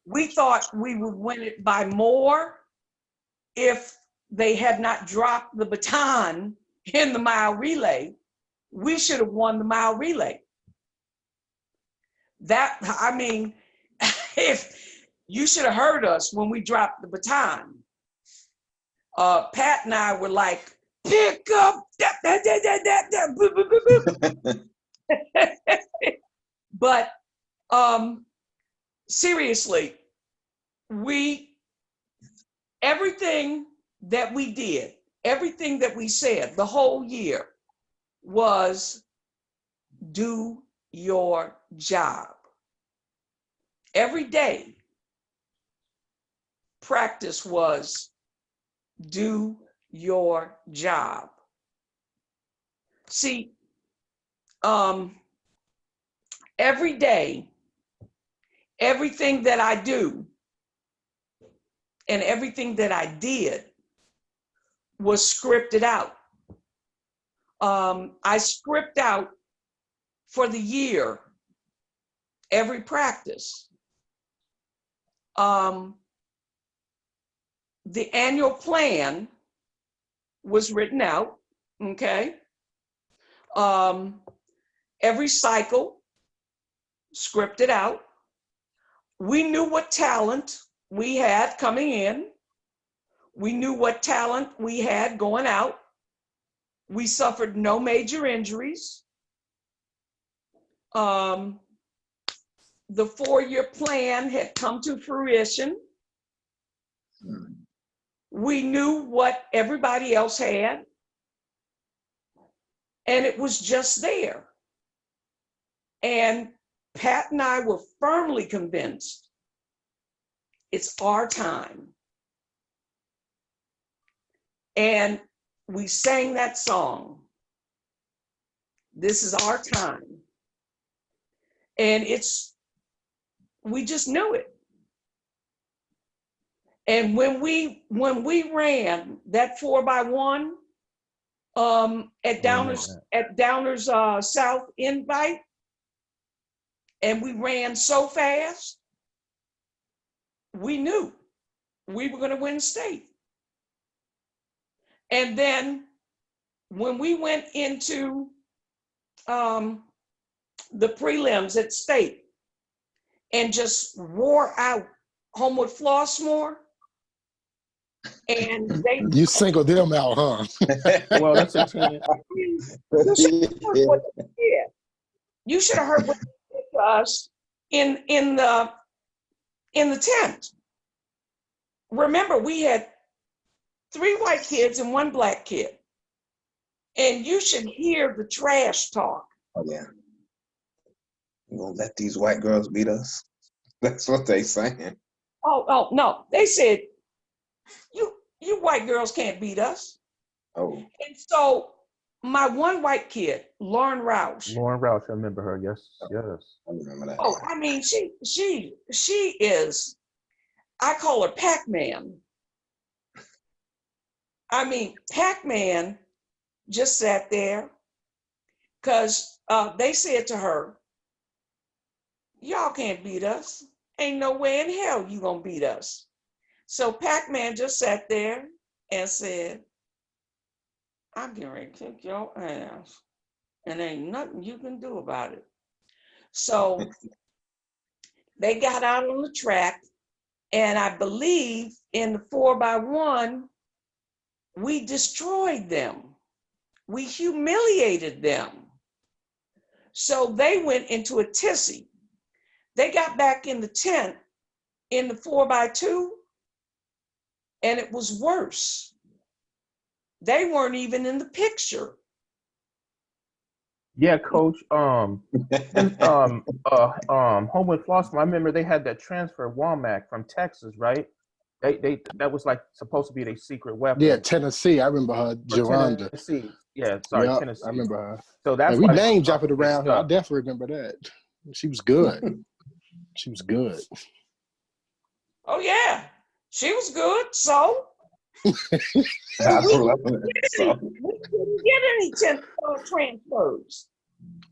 We thought we would win it by more if they had not dropped the baton in the mile relay. We should have won the mile relay. If you should have heard us when we dropped the baton. Pat and I were like, pick up that, boop, boop, boop, boop. But seriously, everything that we did, everything that we said the whole year was do your job. Every day, practice was do your job. See, every day, everything that I do and everything that I did was scripted out. I script out for the year every practice. The annual plan was written out, okay? Every cycle scripted out. We knew what talent we had coming in. We knew what talent we had going out. We suffered no major injuries. The 4-year plan had come to fruition. We knew what everybody else had, and it was just there. And Pat and I were firmly convinced it's our time. And we sang that song. This is our time. And we just knew it. And when we ran that 4x1 at Downers South Invite, and we ran so fast, we knew we were going to win state. And then when we went into the prelims at state and just wore out Homewood Flossmoor, and you singled them out, huh? Well, that's a team. You should have heard what they did to us in the tent. Remember, we had 3 white kids and 1 black kid, and you should hear the trash talk. Oh yeah, you gonna let these white girls beat us? That's what they saying. Oh no, they said you white girls can't beat us. Oh. And so my 1 white kid, Lauren Roush. Lauren Roush, I remember her. Yes. I remember that. Oh, I mean, she is, I call her Pac-Man. I mean, Pac-Man just sat there because they said to her, y'all can't beat us. Ain't no way in hell you gonna beat us. So Pac-Man just sat there and said, I'm getting ready to kick your ass, and ain't nothing you can do about it. So they got out on the track, and I believe in the 4x1, we destroyed them. We humiliated them. So they went into a tizzy. They got back in the tent in the 4x2, and it was worse. They weren't even in the picture. Yeah, Coach. Homewood Flossmoor. I remember they had that transfer Womack from Texas, right? They that was like supposed to be their secret Yeah, weapon. Tennessee. I remember her, Or Geronda. Tennessee. Yeah, sorry, Yeah, I Tennessee. remember her. So And that's we why they were name trying dropping to get around her. I stuff. definitely remember that. She was good. She was good. Oh yeah, she was good. So I we pull up on that. So, couldn't get any transfers.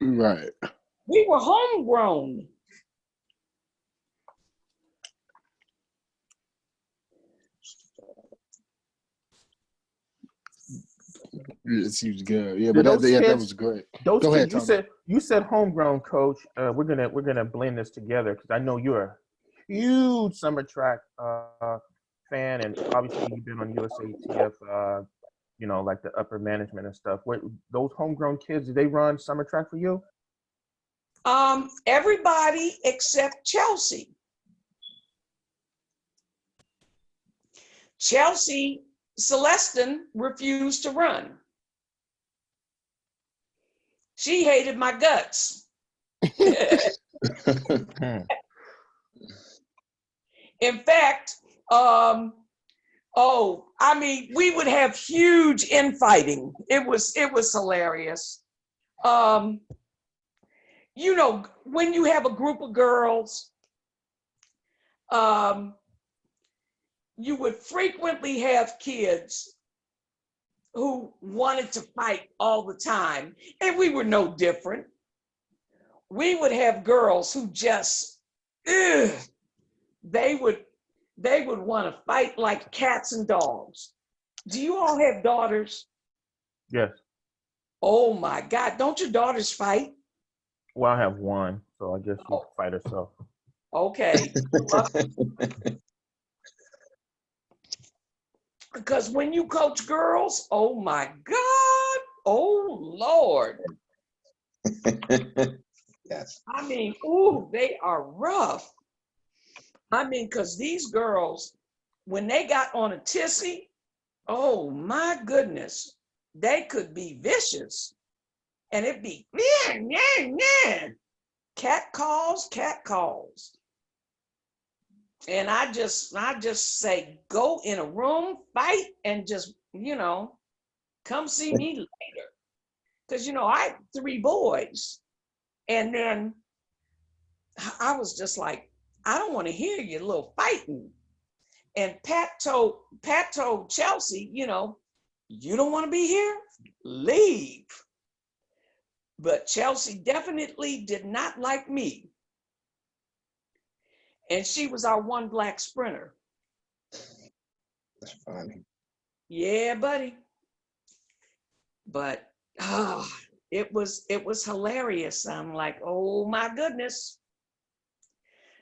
Right. We were homegrown. Yeah, she was good. Yeah, Did but those that kids? was great. Those Go ahead, kids. Tony. You said homegrown, Coach. We're gonna blend this together because I know you're a huge summer track fan, and obviously you've been on USATF. Like the upper management and stuff. Those homegrown kids? Did they run summer track for you? Everybody except Chelsea. Chelsea Celestin refused to run. She hated my guts. In fact, we would have huge infighting. It was hilarious. When you have a group of girls, you would frequently have kids who wanted to fight all the time, and we were no different. We would have girls who just, they would want to fight like cats and dogs. Do you all have daughters? Yes. Oh my God, don't your daughters fight? Well, I have one, so I guess she can fight herself. Okay. Because when you coach girls, oh my God, oh Lord. yes. I mean, they are rough. I mean, because these girls, when they got on a tissy, oh my goodness, they could be vicious. And it'd be, cat calls. And I just say, go in a room, fight, and just, come see me later. Because, I had 3 boys. And then I was just like, I don't want to hear your little fighting. And Pat told Chelsea, you don't want to be here? Leave. But Chelsea definitely did not like me. And she was our one black sprinter. That's funny. Yeah, buddy. But it was hilarious. I'm like, oh my goodness.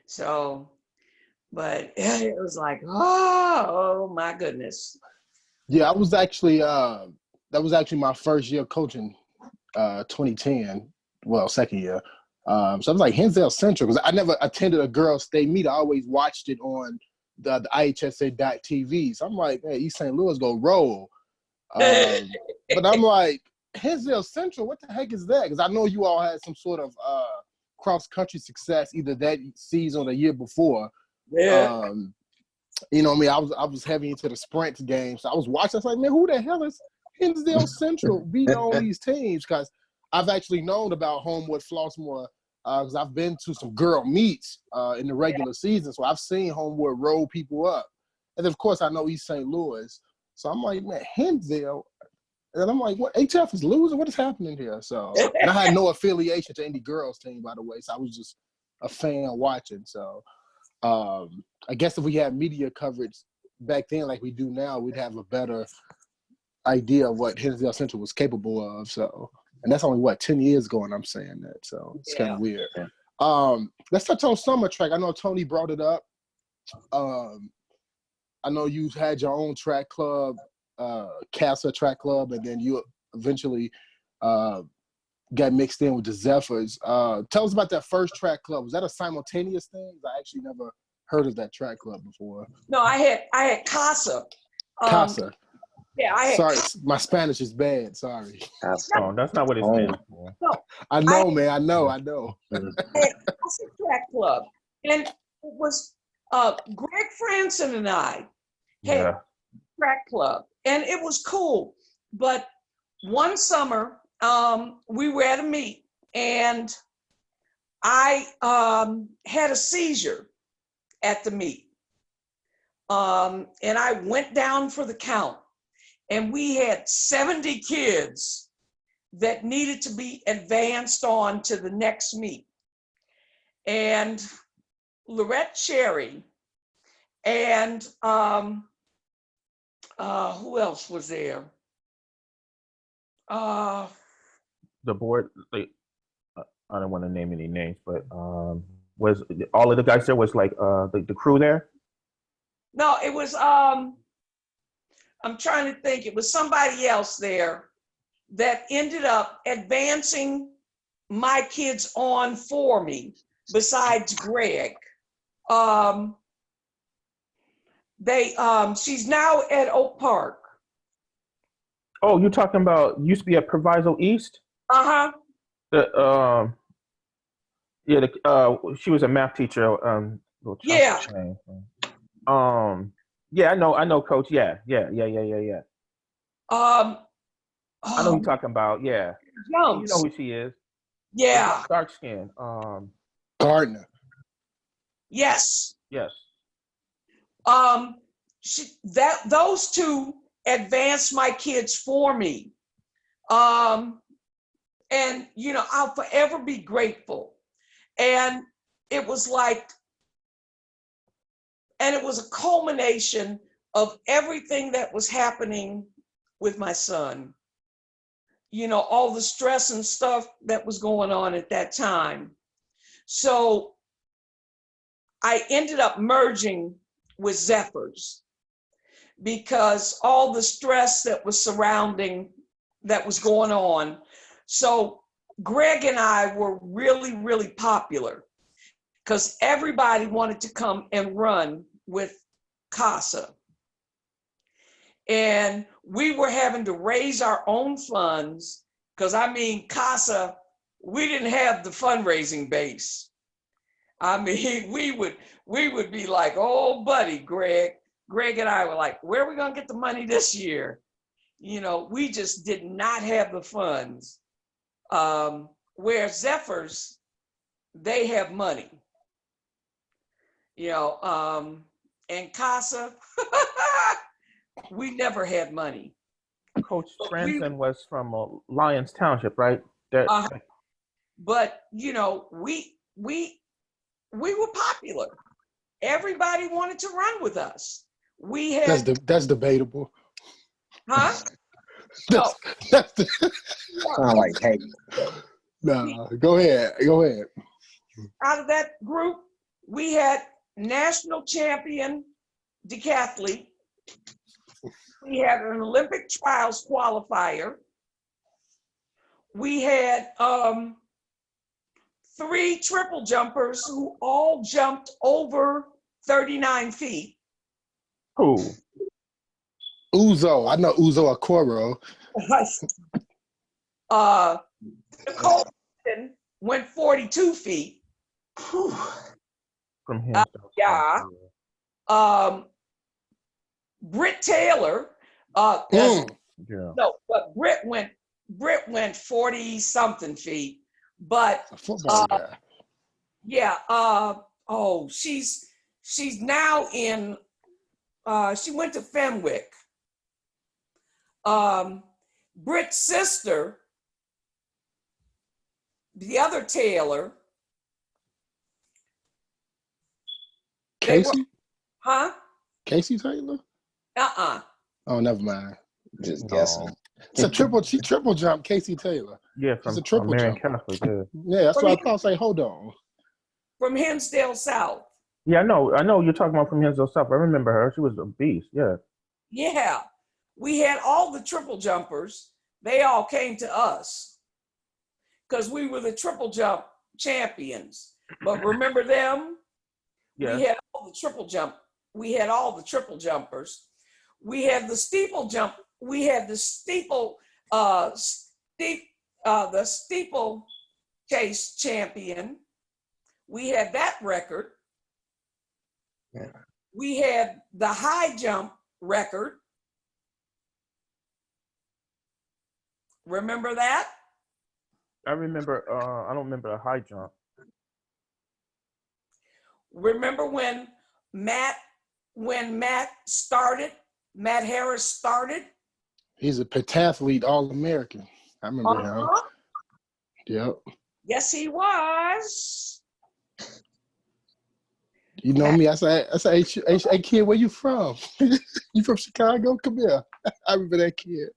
So, but it was like, oh my goodness. Yeah, I was actually that was actually my first year coaching, 2010. Well, second year. So I was like Hinsdale Central because I never attended a girls' state meet. I always watched it on the IHSA.TV. So I'm like, hey, East St. Louis go roll. But I'm like, Hinsdale Central, what the heck is that? Because I know you all had some sort of cross country success either that season or the year before. Yeah. You know what I mean? I was heavy into the sprint game. So I was watching. I was like, man, who the hell is Hinsdale Central beating all these teams? Because I've actually known about Homewood Flossmoor because I've been to some girl meets in the regular season. So I've seen Homewood roll people up. And of course, I know East St. Louis. So I'm like, man, Hinsdale. And I'm like, what? HF is losing? What is happening here? So, and I had no affiliation to any girls team, by the way. So I was just a fan watching. So I guess if we had media coverage back then like we do now, we'd have a better idea of what Hinsdale Central was capable of. So, and that's only 10 years ago, and I'm saying that. So it's kind of weird. Let's touch on summer track. I know Tony brought it up. I know you've had your own track club, CASA track club, and then you eventually got mixed in with the Zephyrs. Tell us about that first track club. Was that a simultaneous thing? I actually never heard of that track club before. No, I had CASA. CASA. Yeah, I had. Sorry, my Spanish is bad. Sorry. Oh, that's not what it stands for. No, I know, I man. I know. had Casa Track Club, and it was Greg Franson and I had Yeah. track club, and it was cool. But one summer, we were at a meet, and I had a seizure at the meet, and I went down for the count, and we had 70 kids that needed to be advanced on to the next meet. And Lorette Cherry and who else was there? The board, like, I don't want to name any names, but was all of the guys there was like the crew there? No, it was I'm trying to think. It was somebody else there that ended up advancing my kids on for me, besides Greg. She's now at Oak Park. Oh, you're talking about used to be at Proviso East? Uh-huh. The yeah, she was a math teacher. Yeah. Yeah, I know, Coach. Yeah. I know who you're talking about. Yeah, you know Jumps. who she is. Yeah. Dark skin. Gardner. Yes. Yes. Those two advanced my kids for me. And I'll forever be grateful. And it was a culmination of everything that was happening with my son. All the stress and stuff that was going on at that time. So I ended up merging with Zephyrs because all the stress that was going on. So Greg and I were really, really popular because everybody wanted to come and run with CASA. And we were having to raise our own funds because CASA, we didn't have the fundraising base. We would be like, oh, buddy, Greg and I were like, where are we going to get the money this year? We just did not have the funds. Where Zephyrs, they have money. And CASA, we never had money. Coach Franson was from Lyons Township, right? But we were popular. Everybody wanted to run with us. We had that's debatable. Huh? That's Sound like hey. No, go ahead. Out of that group, we had national champion decathlete. We had an Olympic trials qualifier. We had 3 triple jumpers who all jumped over 39 feet. Who? Uzo. I know Uzo Okoro. Nicole went 42 feet. From him. Yeah. Britt Taylor. No, but Britt went 40 something feet. But football guy. Yeah. She's now in. She went to Fenwick. Britt's sister, the other Taylor. Casey? Huh? Casey Taylor? Oh, never mind. Just guessing. It's she triple jumped Casey Taylor. Yeah, She's a triple Marion jumper. Catholic, yeah. Yeah, that's what I thought. Say, hold on. From Hinsdale South. Yeah, I know you're talking about from Hinsdale South. I remember her. She was a beast, yeah. Yeah. We had all the triple jumpers. They all came to us because we were the triple jump champions. But remember them? Yeah. We had all the triple jump. We had all the triple jumpers. We had the steeple jump we had the steeple chase champion. We had that record. Yeah. We had the high jump record. Remember that? I remember. I don't remember a high jump. Remember when Matt started? Matt Harris started. He's a pentathlete All-American. I remember him. Yep. Yes, he was. You know me. I say, hey, kid, where you from? You from Chicago? Come here. I remember that kid.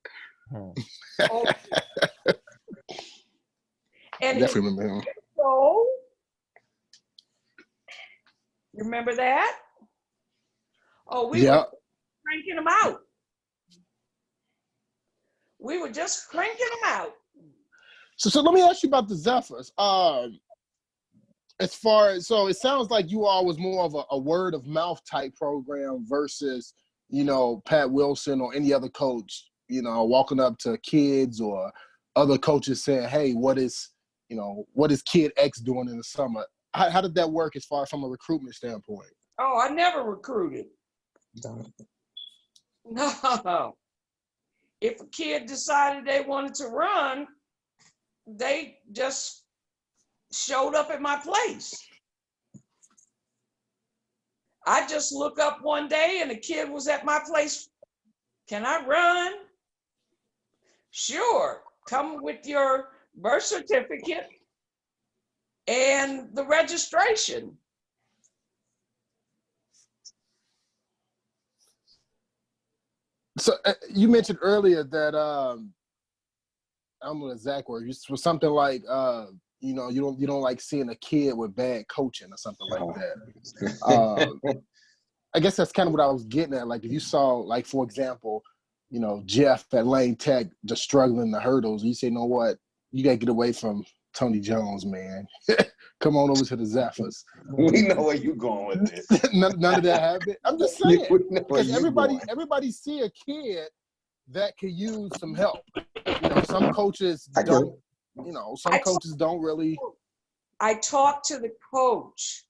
Oh. And definitely remember him. So, you remember that? Oh, we were cranking them out. We were just cranking them out. So let me ask you about the Zephyrs. As far as, so it sounds like you all was more of a word of mouth type program versus, Pat Wilson or any other coach, walking up to kids or other coaches saying, hey, what is kid X doing in the summer? How did that work as far as from a recruitment standpoint? Oh, I never recruited. No. If a kid decided they wanted to run, they just showed up at my place. I just look up one day and the kid was at my place. Can I run? Sure. Come with your birth certificate and the registration. So you mentioned earlier that I don't know the exact word. It was something like you don't like seeing a kid with bad coaching or something like that. I guess that's kind of what I was getting at. Like if you saw, like for example, Jeff at Lane Tech just struggling the hurdles, you say, you know what, you gotta get away from Tony Jones, man. Come on over to the Zephyrs. We know where you're going with this. none of that happened. I'm just saying because everybody see a kid that could use some help. Some coaches don't. Some coaches don't really. I talked to the coach.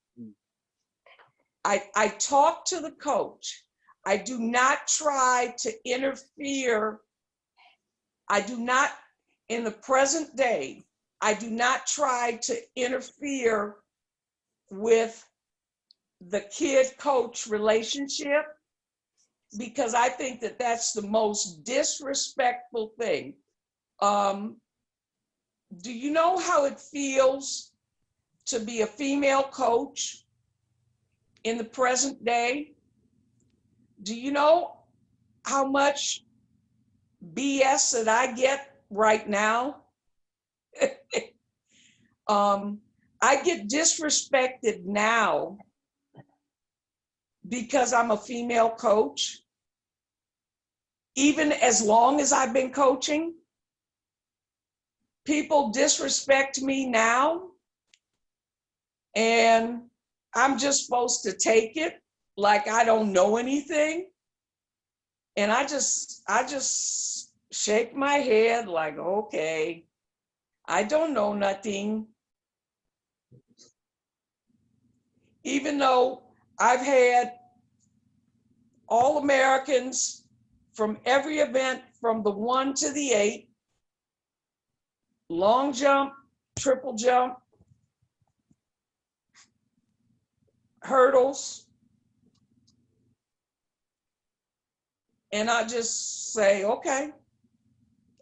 I talk to the coach. I do not try to interfere. I do not, in the present day, I do not try to interfere with the kid-coach relationship because I think that that's the most disrespectful thing. Do you know how it feels to be a female coach in the present day? Do you know how much BS that I get right now? I get disrespected now because I'm a female coach. Even as long as I've been coaching, people disrespect me now, and I'm just supposed to take it like I don't know anything. And I just shake my head like, okay, I don't know nothing. Even though I've had All-Americans from every event from the 1 to the 8, long jump, triple jump, hurdles. And I just say, okay,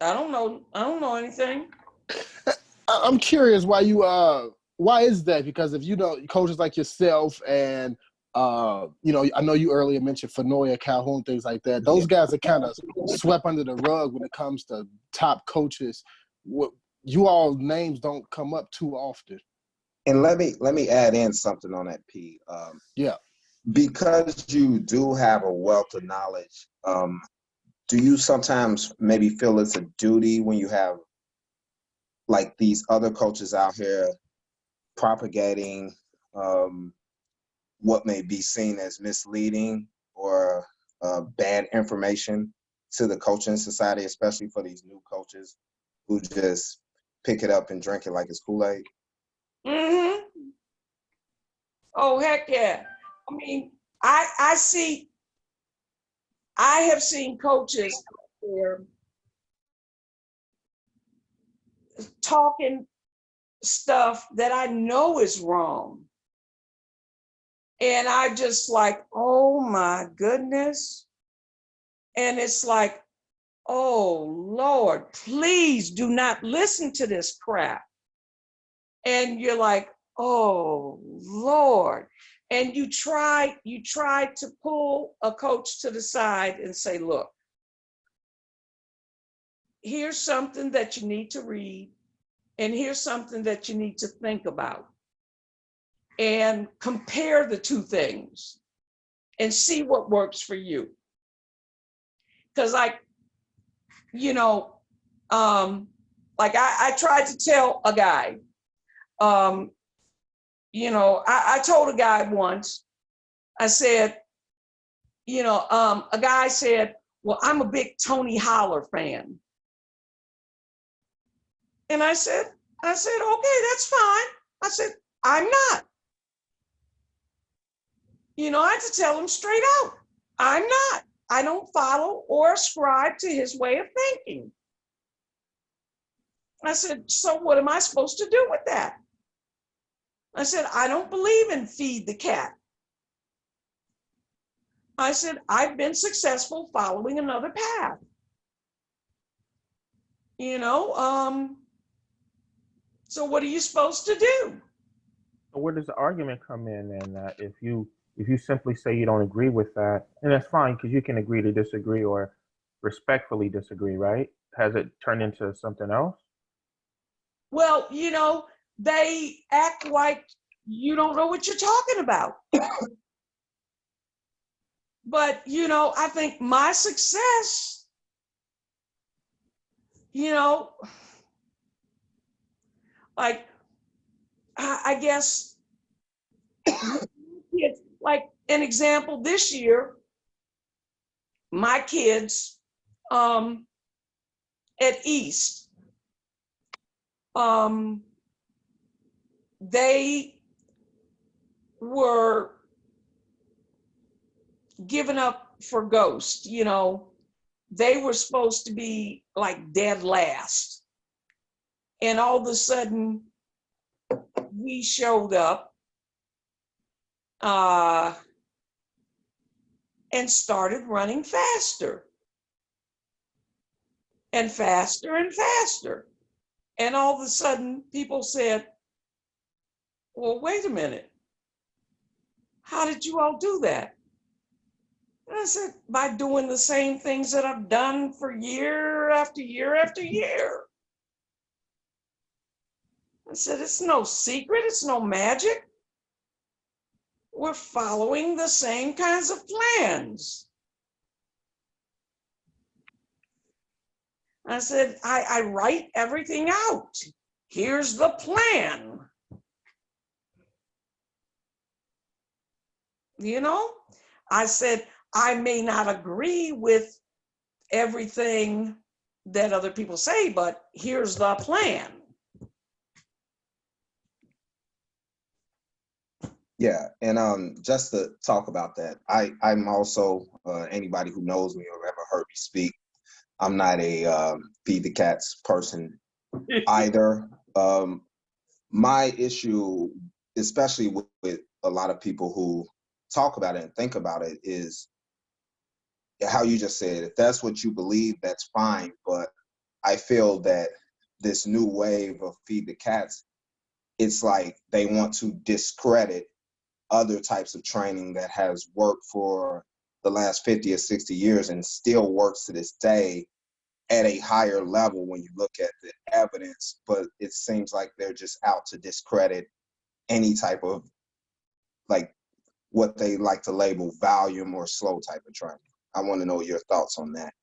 I don't know anything. I'm curious why is that? Because if coaches like yourself and I know you earlier mentioned Fenoya, Calhoun, things like that. Those guys are kind of swept under the rug when it comes to top coaches. You all names don't come up too often. And let me add in something on that, P. Yeah. Because you do have a wealth of knowledge, do you sometimes maybe feel it's a duty when you have like these other coaches out here propagating what may be seen as misleading or bad information to the coaching society, especially for these new coaches who just pick it up and drink it like it's Kool-Aid? Mm-hmm. Oh, heck yeah. I mean, I have seen coaches there talking stuff that I know is wrong. And I just like, oh my goodness. And it's like, oh Lord, please do not listen to this crap. And you're like, oh Lord. And you try to pull a coach to the side and say, look, here's something that you need to read, and here's something that you need to think about. And compare the two things and see what works for you. Because like, you know, like I tried to tell a guy, you know, I told a guy once, I said, you know, a guy said, well, I'm a big Tony Holler fan. And I said, okay, that's fine. I said, I'm not. You know, I had to tell him straight out, I'm not. I don't follow or ascribe to his way of thinking. I said, so what am I supposed to do with that? I said, I don't believe in feed the cat. I said, I've been successful following another path. You know, so what are you supposed to do? Where does the argument come in? And if you simply say you don't agree with that, and that's fine because you can agree to disagree or respectfully disagree, right? Has it turned into something else? Well, you know, they act like you don't know what you're talking about. But, you know, I think my success, you know, like, I guess, like an example this year, my kids at East, they were given up for Ghost. You know, they were supposed to be like dead last. And all of a sudden, we showed up and started running faster and faster and faster. And all of a sudden, people said, well, wait a minute. How did you all do that? And I said, by doing the same things that I've done for year after year after year. I said, it's no secret, it's no magic. We're following the same kinds of plans. I said, I write everything out. Here's the plan. You know, I said, I may not agree with everything that other people say, but here's the plan. Yeah, and just to talk about that, I'm also anybody who knows me or ever heard me speak, I'm not a feed the cats person either. My issue, especially with a lot of people who talk about it and think about it, is how you just said, if that's what you believe, that's fine. But I feel that this new wave of feed the cats, it's like they want to discredit other types of training that has worked for the last 50 or 60 years and still works to this day at a higher level when you look at the evidence. But it seems like they're just out to discredit any type of, like, what they like to label volume or slow type of training. I want to know your thoughts on that.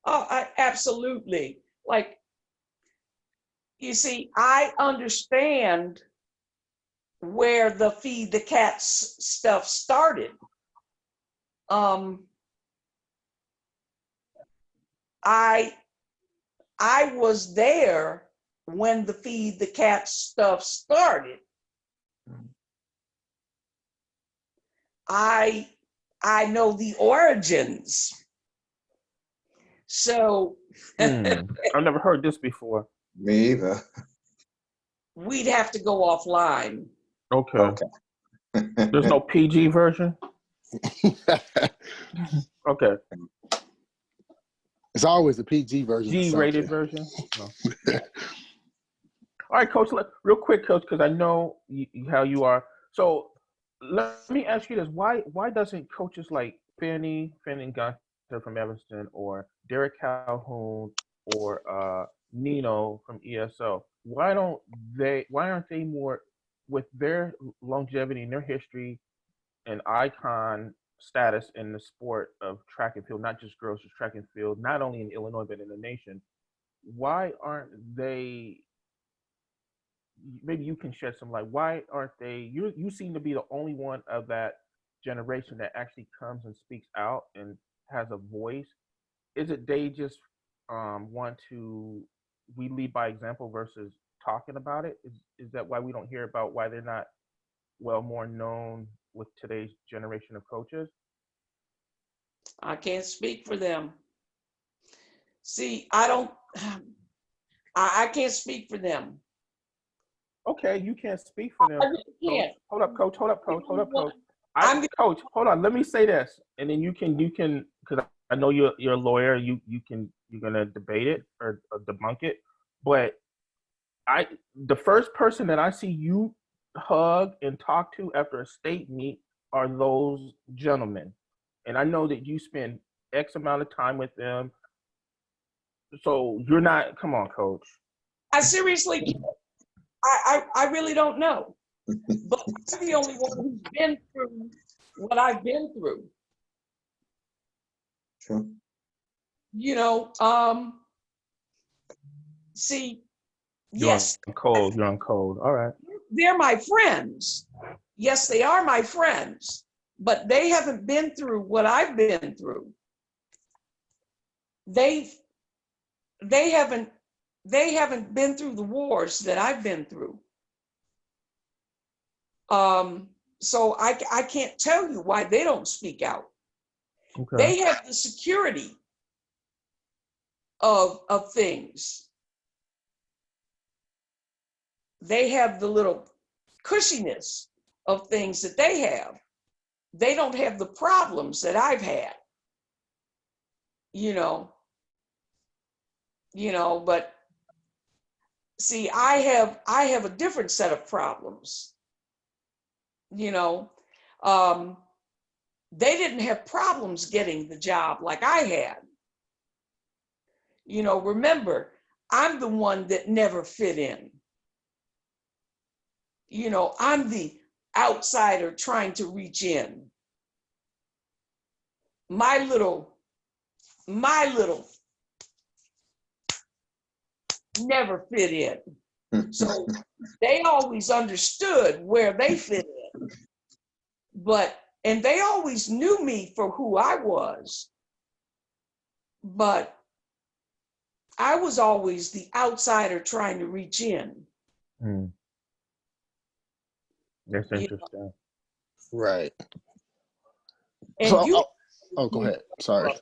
Oh, absolutely. Like, you see, I understand where the feed the cats stuff started. I was there when the Feed the Cat stuff started. I know the origins. So I've never heard this before. Me either. we'd have to go offline. Okay. There's no PG version? Okay. It's always the PG version. G-rated version? No. All right, Coach, real quick, Coach, because I know how you are. So let me ask you this. Why doesn't coaches like Fanning Gunter from Evanston or Derek Calhoun or Nino from ESO, why aren't they more, with their longevity and their history and icon status in the sport of track and field, not just girls, just track and field, not only in Illinois but in the nation, why aren't they, maybe you can shed some light, why aren't they, you seem to be the only one of that generation that actually comes and speaks out and has a voice. Is it they just want to, we lead by example versus talking about it? Is that why we don't hear about why they're not more known with today's generation of coaches? I can't speak for them. See, I can't speak for them. Okay, you can't speak for them. I really can't. Hold up, Coach. Coach. Coach, hold on. Let me say this, and then you can, because I know you're a lawyer. You're gonna debate it or debunk it. But the first person that I see you hug and talk to after a state meet are those gentlemen, and I know that you spend X amount of time with them. So you're not. Come on, Coach. I seriously can't. I really don't know. But I'm the only one who's been through what I've been through. Sure. You know, see, yes. You're on cold. All right. They're my friends. Yes, they are my friends, but they haven't been through what I've been through. They haven't been through the wars that I've been through. So I can't tell you why they don't speak out. Okay. They have the security of things. They have the little cushiness of things that they have. They don't have the problems that I've had. You know, but see, I have a different set of problems. You know, they didn't have problems getting the job like I had. You know, remember, I'm the one that never fit in. You know, I'm the outsider trying to reach in. My little never fit in. So they always understood where they fit in. And they always knew me for who I was. But I was always the outsider trying to reach in. That's interesting. You know? Right. And so, go ahead. Sorry.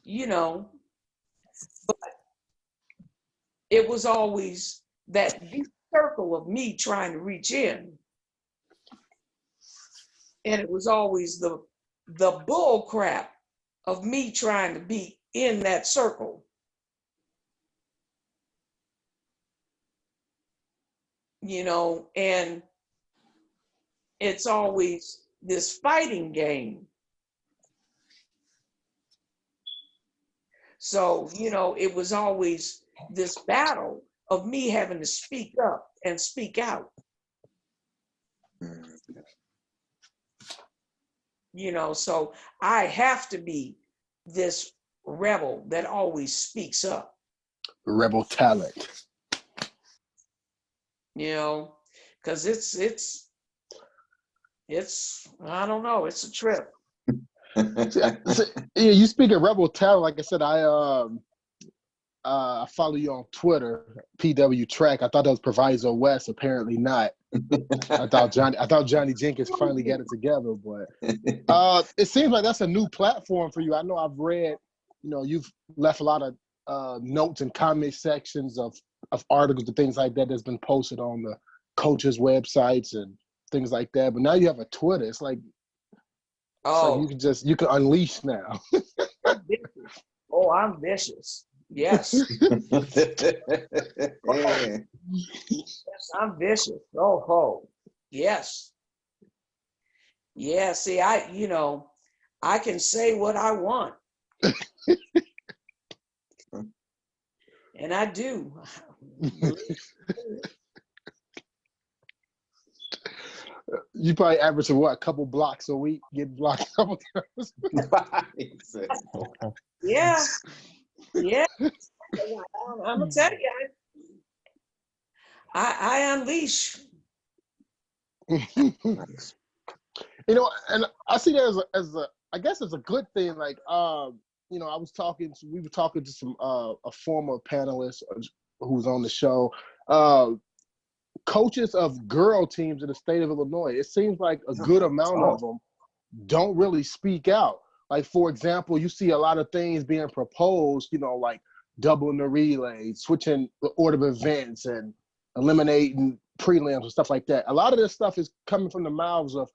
You know, but it was always that deep circle of me trying to reach in. And it was always the bull crap of me trying to be in that circle. You know, and it's always this fighting game. So, you know, it was always this battle of me having to speak up and speak out. You know, so I have to be this rebel that always speaks up. Rebel talent. You know, because it's I don't know, it's a trip. Yeah, you speak of Rebel Talent. Like I said, I follow you on Twitter, PW Track. I thought that was Proviso West. Apparently not. I thought Johnny Jenkins finally got it together, but it seems like that's a new platform for you. I know I've read, you've left a lot of notes and comment sections of articles and things like that that's been posted on the coaches' websites and things like that. But now you have a Twitter. It's like you can unleash now. Oh, I'm vicious. Yes. Yeah. Yes, I'm vicious. Oh, yes. Yeah, see, I can say what I want. And I do. You probably average a couple blocks a week, get blocked a couple times. Yeah. Yeah. I'm gonna tell you, I unleash. And I see that as a I guess it's a good thing. Like we were talking to some a former panelist who was on the show. Coaches of girl teams in the state of Illinois. It seems like a good amount of them don't really speak out. Like, for example, you see a lot of things being proposed, like doubling the relays, switching the order of events, and eliminating prelims and stuff like that. A lot of this stuff is coming from the mouths of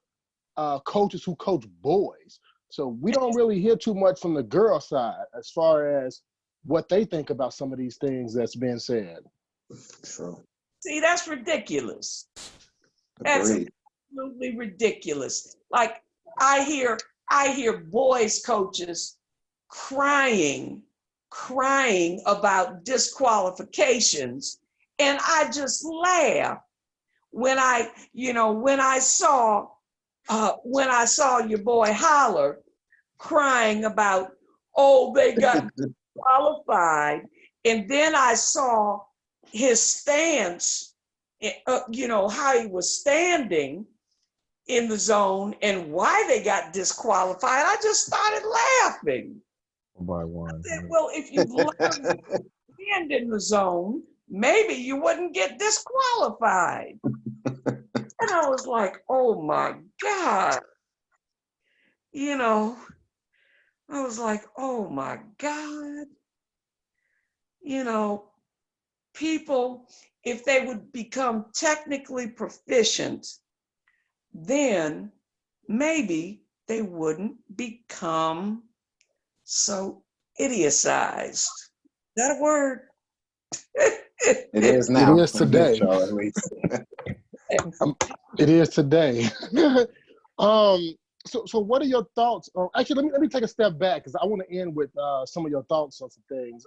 coaches who coach boys. So we don't really hear too much from the girl side as far as what they think about some of these things that's being said. True. See, that's ridiculous. That's absolutely ridiculous. Like I hear boys coaches crying about disqualifications, and I just laugh when I saw your boy Holler crying about, oh, they got disqualified, and then I saw his stance, how he was standing in the zone and why they got disqualified. I just started laughing. By one. I said, well, if you learned to stand in the zone, maybe you wouldn't get disqualified. And I was like, oh my God. I was like, oh my God. People, if they would become technically proficient, then maybe they wouldn't become so idiotized. Is that a word? It is now. It is today. It is today. So what are your thoughts? Actually, let me take a step back because I want to end with some of your thoughts on some things.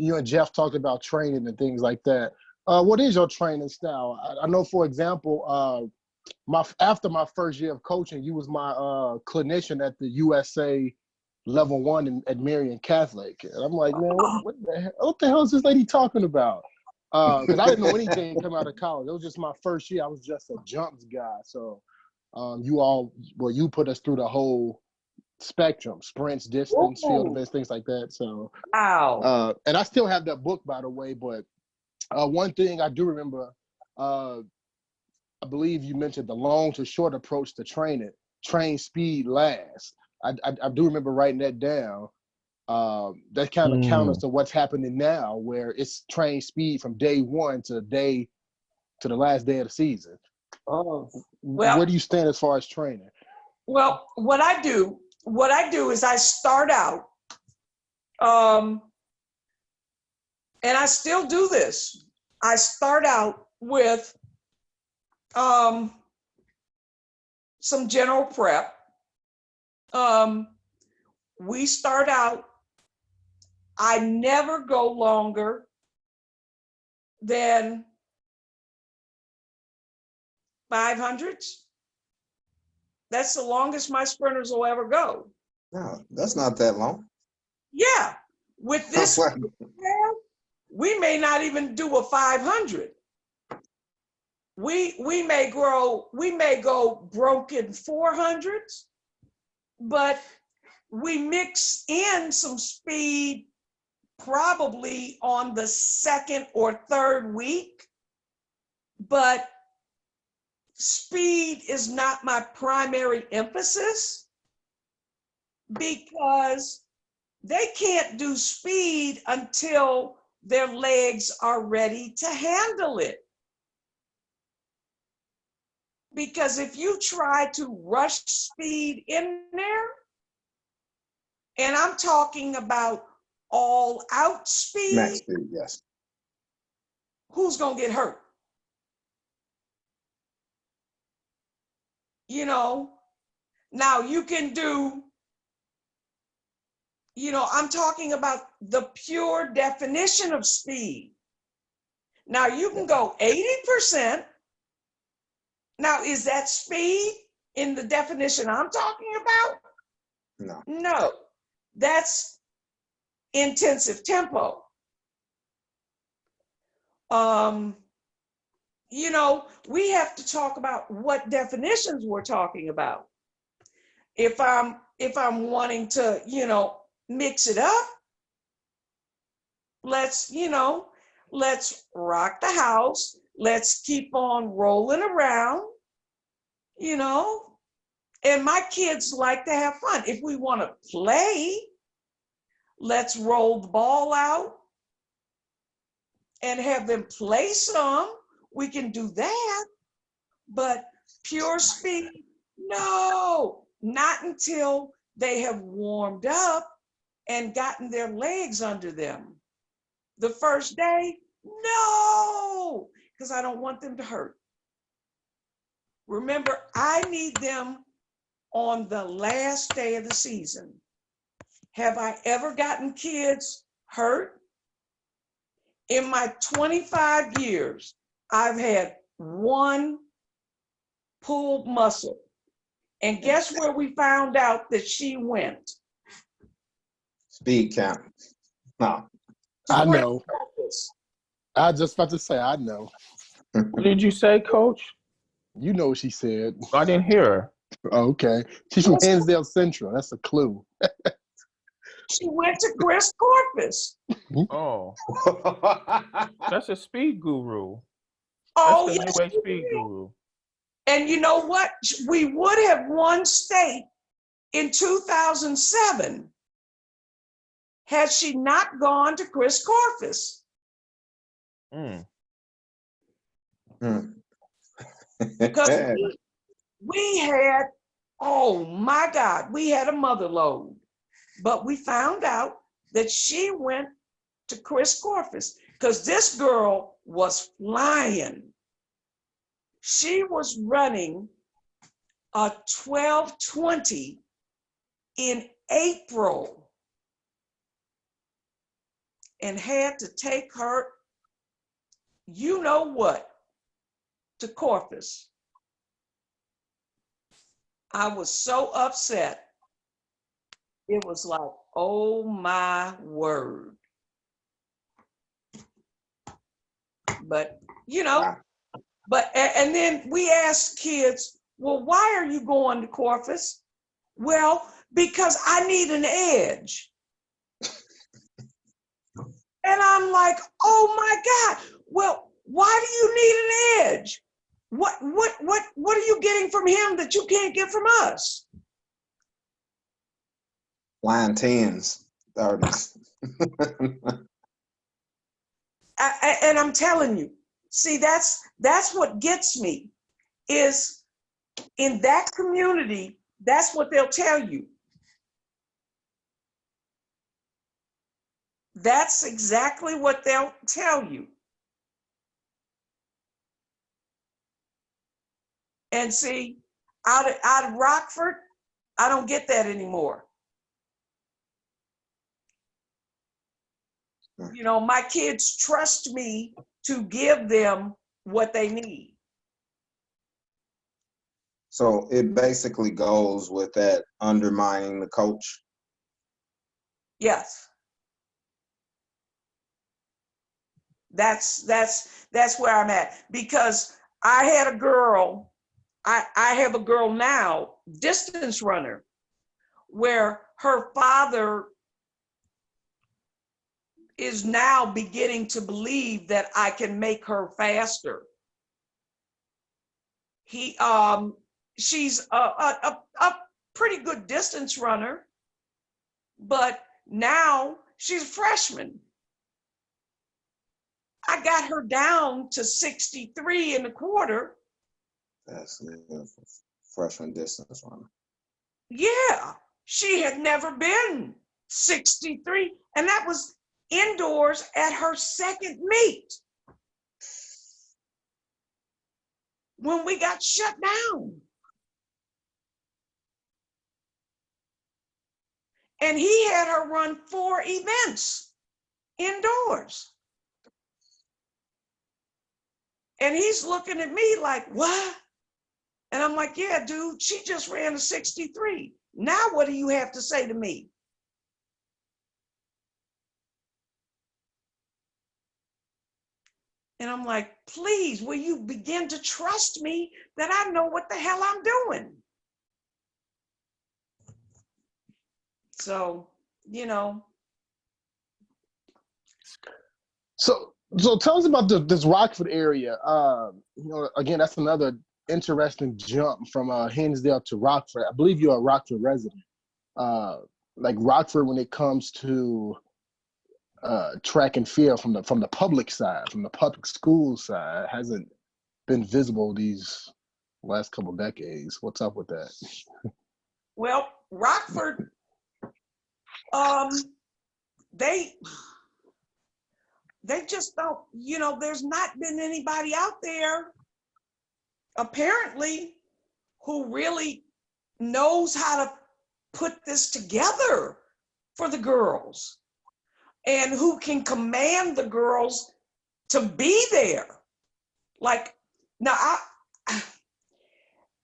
You and Jeff talked about training and things like that. What is your training style? I know, for example, after my first year of coaching, you was my clinician at the USA Level 1 at Marian Catholic. And I'm like, man, what the hell is this lady talking about? Because I didn't know anything coming out of college. It was just my first year. I was just a jumps guy. So you put us through the whole spectrum: sprints, distance, field events, things like that. So wow. And I still have that book, by the way. But one thing I do remember, I believe you mentioned the long to short approach to training. Train speed last. I do remember writing that down. That kind of counters to what's happening now, where it's train speed from day one to the last day of the season. Oh, well, where do you stand as far as training? Well, what I do is I start out, and I still do this. I start out with some general prep. We start out, I never go longer than 500s. That's the longest my sprinters will ever go. No, that's not that long. Yeah, with this, we may not even do a 500. We may go broken 400s. but we mix in some speed probably on the second or third week, but speed is not my primary emphasis because they can't do speed until their legs are ready to handle it. Because if you try to rush speed in there, and I'm talking about all out speed, Max speed, yes. who's gonna get hurt? You know, now you can do, you know, I'm talking about the pure definition of speed. Now you can go 80%. Now, is that speed in the definition I'm talking about? No. No, that's intensive tempo. You know, we have to talk about what definitions we're talking about. If I'm wanting to, you know, mix it up, let's rock the house. Let's keep on rolling around, you know, and my kids like to have fun. If we want to play, let's roll the ball out and have them play some. We can do that, but pure speed, no, not until they have warmed up and gotten their legs under them. The first day, no, because I don't want them to hurt. Remember, I need them on the last day of the season. Have I ever gotten kids hurt? In my 25 years, I've had one pulled muscle. And guess where we found out that she went? Speed count. No. I know. I was just about to say, I know. What did you say, Coach? You know what she said. I didn't hear her. Oh, okay. She's from Hinsdale Central. That's a clue. She went to Chris Corpus. Oh. That's a speed guru. Oh, That's the yes, Midway speed guru. and you know what? We would have won state in 2007 had she not gone to Chris Corpus. Because we had, oh my God, we had a mother load. But we found out that she went to Chris Corpus because this girl was flying. She was running a 12:20 in April and had to take her, you know what, to Corpus. I was so upset. It was like, oh my word. But, you know, wow. But, and then we asked kids, well, why are you going to Corpus? Well, because I need an edge. And I'm like, oh my God, well, why do you need an edge? What are you getting from him that you can't get from us? Line 10s, 30s. And I'm telling you, see, that's what gets me, is in that community, that's what they'll tell you. That's exactly what they'll tell you. And see, out of Rockford, I don't get that anymore. You know, my kids trust me to give them what they need. So it basically goes with that undermining the coach. Yes. That's where I'm at, because I had a girl, I have a girl now, distance runner, where her father is now beginning to believe that I can make her faster. She's a pretty good distance runner, but now she's a freshman. I got her down to 63 and a quarter. That's a freshman distance runner. Yeah, she had never been 63, and that was indoors at her second meet when we got shut down. And he had her run 4 events indoors. And he's looking at me like, what? And I'm like, yeah, dude, she just ran a 63. Now what do you have to say to me? And I'm like, please, will you begin to trust me that I know what the hell I'm doing? So, you know. So tell us about this Rockford area. Again, that's another interesting jump from Hinsdale to Rockford. I believe you're a Rockford resident. Like Rockford, when it comes to track and field from the public side, from the public school side, hasn't been visible these last couple decades. What's up with that? Well, Rockford, they just don't, there's not been anybody out there apparently who really knows how to put this together for the girls and who can command the girls to be there. Like, now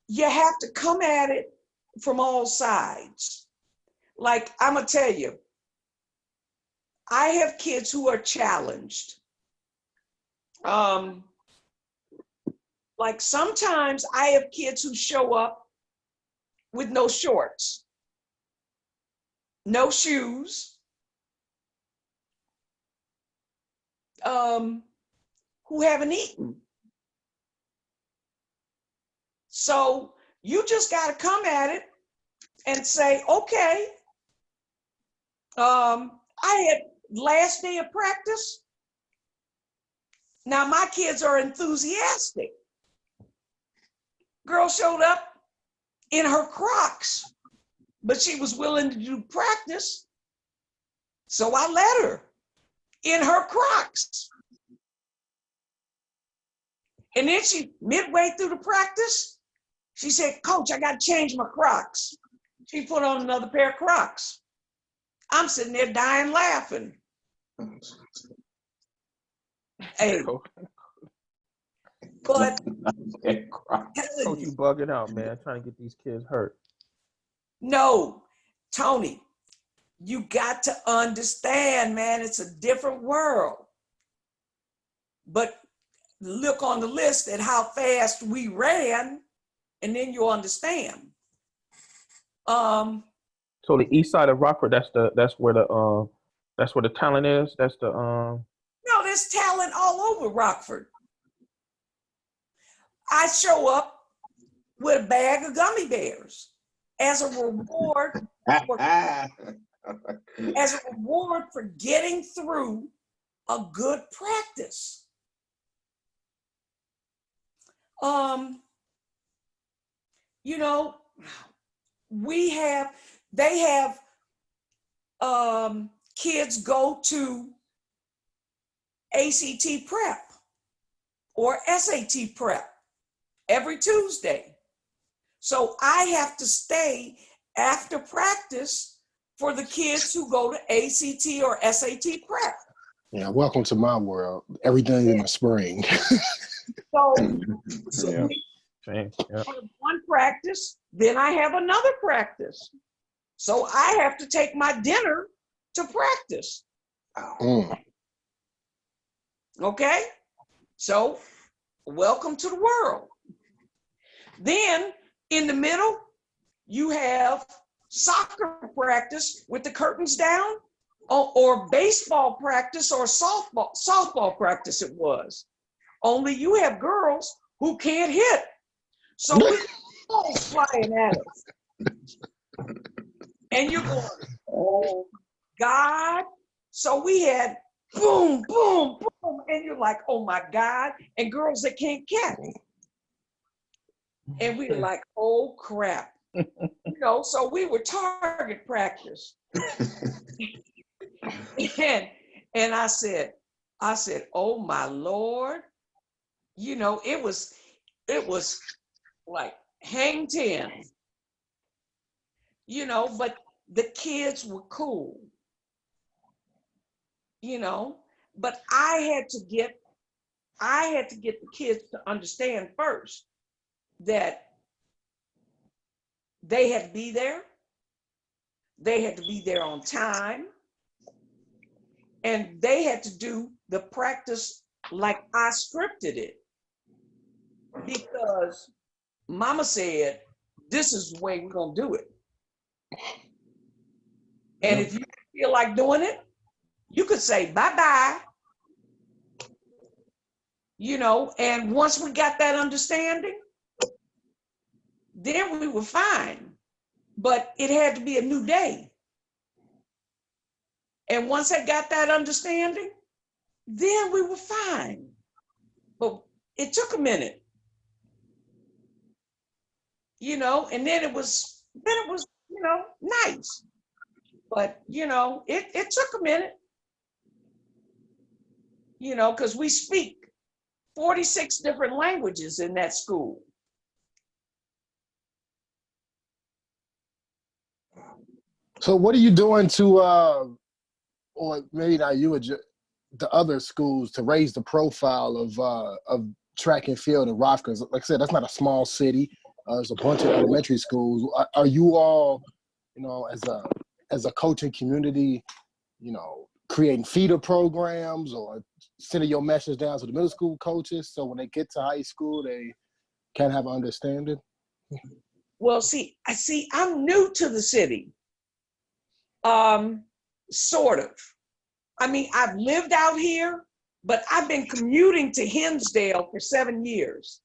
you have to come at it from all sides. Like, I'm gonna tell you, I have kids who are challenged. Like sometimes I have kids who show up with no shorts, no shoes, who haven't eaten. So you just got to come at it and say, okay, I had last day of practice. Now my kids are enthusiastic. Girl showed up in her Crocs, but she was willing to do practice. So I let her in her Crocs. And then midway through the practice, she said, Coach, I got to change my Crocs. She put on another pair of Crocs. I'm sitting there dying laughing. Hey. But Coach, you bugging out, man, trying to get these kids hurt. No, Tony, you got to understand, man, it's a different world. But look on the list at how fast we ran, and then you'll understand. So the east side of Rockford, that's where the talent is. That's the No, there's talent all over Rockford. I show up with a bag of gummy bears as a reward for getting through a good practice. They have kids go to ACT prep or SAT prep every Tuesday. So I have to stay after practice for the kids who go to ACT or SAT prep. Yeah, welcome to my world. Everything in the spring. So Yeah. I have one practice, then I have another practice. So I have to take my dinner to practice. Okay? So welcome to the world. Then in the middle, you have soccer practice with the curtains down, or baseball practice, or softball practice it was. Only you have girls who can't hit. So we all flying at us. And you're going, oh God. So we had boom, boom, boom. And you're like, oh my God. And girls that can't catch. And we were like, oh crap. So we were target practice. and I said, oh my Lord. It was like hang 10. But the kids were cool. But I had to get the kids to understand first that they had to be there. They had to be there on time. And they had to do the practice like I scripted it. Because Mama said, this is the way we're going to do it. And if you feel like doing it, you could say bye-bye. And once we got that understanding, then we were fine. But it had to be a new day. And once I got that understanding, then we were fine. But it took a minute. And then it was nice. But, it took a minute. Because we speak 46 different languages in that school. So what are you doing to, or maybe not you, the other schools, to raise the profile of track and field in Rockford? Because like I said, that's not a small city. There's a bunch of elementary schools. Are you all, as a coaching community, creating feeder programs or sending your message down to the middle school coaches so when they get to high school, they can have an understanding? Well, I'm new to the city. Sort of. I mean, I've lived out here, but I've been commuting to Hinsdale for 7 years.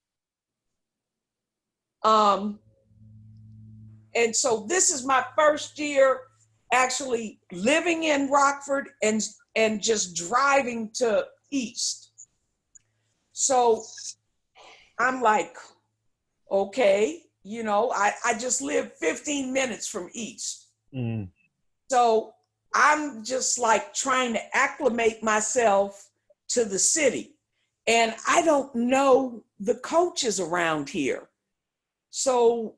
And so this is my first year actually living in Rockford and just driving to East. So I'm like, okay, I just live 15 minutes from East. Mm. So I'm just like trying to acclimate myself to the city. And I don't know the coaches around here. So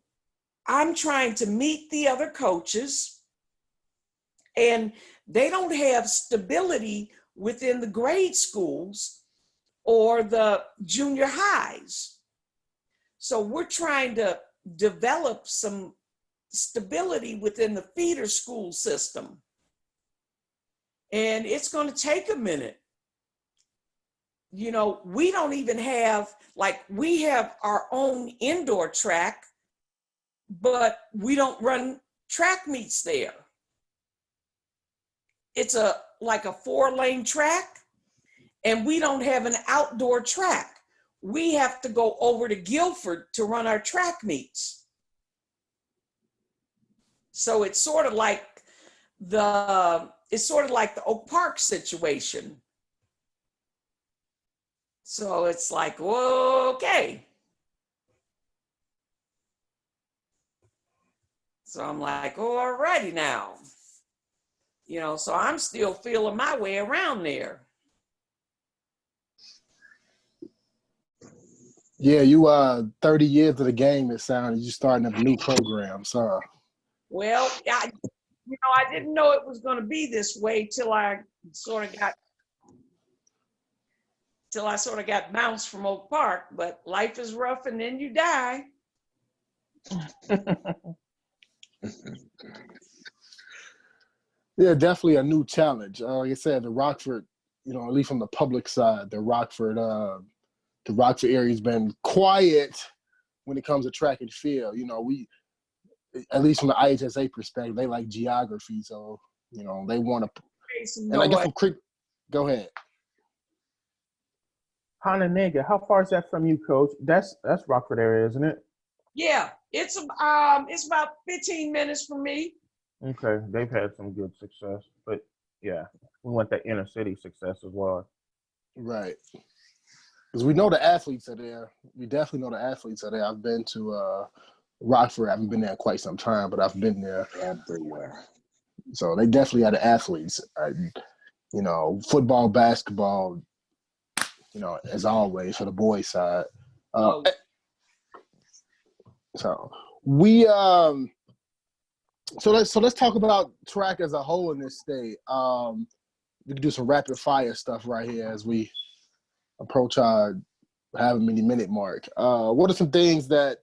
I'm trying to meet the other coaches, and they don't have stability within the grade schools or the junior highs. So we're trying to develop some stability within the feeder school system. And it's going to take a minute. We don't even have, we have our own indoor track, but we don't run track meets there. It's a 4-lane track, and we don't have an outdoor track. We have to go over to Guilford to run our track meets. So it's sort of like the Oak Park situation. So it's like, okay. So I'm like, all righty now. So I'm still feeling my way around there. Yeah, you 30 years of the game, it sounds. You starting a new program, so. Well, I didn't know it was going to be this way till I sort of got bounced from Oak Park. But life is rough, and then you die. Yeah, definitely a new challenge. Like I said, the Rockford, at least from the public side, the Rockford area has been quiet when it comes to track and field. at least from the IHSA perspective, they like geography, so you know they want to. And I guess from Creek, go ahead. Hononegah, how far is that from you, Coach? That's Rockford area, isn't it? Yeah, it's about 15 minutes from me. Okay, they've had some good success, but yeah, we want that inner city success as well. Right. Because we know the athletes are there. We definitely know the athletes are there. I've been to Rockford. I haven't been there in quite some time, but I've been there everywhere. So they definitely are the athletes. You know, football, basketball, you know, as always for the boys' side. So we so let's talk about track as a whole in this state. We can do some rapid fire stuff right here as we approach our however many minute mark. What are some things that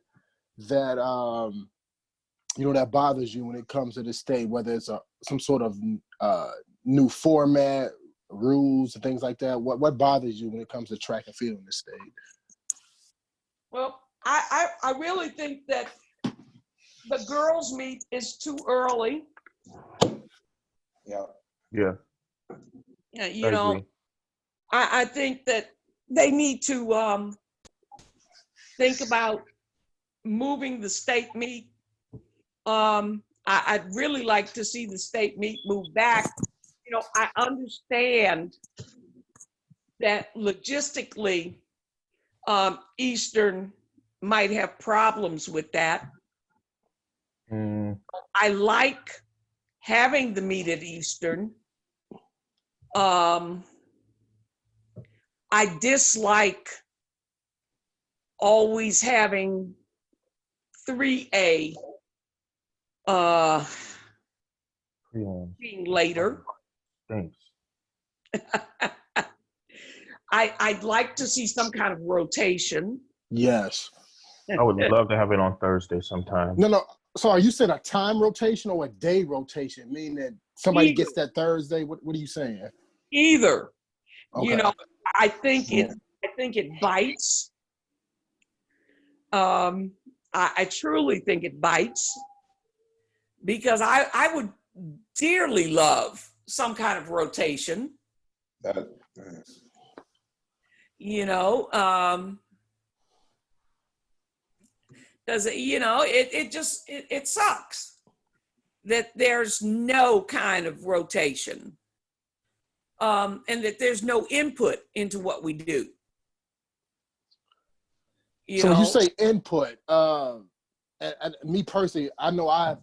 you know that bothers you when it comes to the state, whether it's some sort of new format, rules, and things like that? What bothers you when it comes to track and field in the state? Well, I really think that the girls' meet is too early. Yeah. Yeah. Yeah, you know, I think that they need to think about moving the state meet. I'd really like to see the state meet move back. You know, I understand that logistically, Eastern might have problems with that. I like having the meet at Eastern. I dislike always having 3A being later. Thanks. I'd like to see some kind of rotation. Yes. I would love to have it on Thursday sometime. No. Sorry, you said a time rotation or a day rotation, meaning that somebody gets that Thursday? What are you saying? Either. Okay. You know, I think it bites. I truly think it bites because I would dearly love some kind of rotation. You know, because you know it sucks that there's no kind of rotation, and that there's no input into what we do. So when you say input, and me personally, I know I've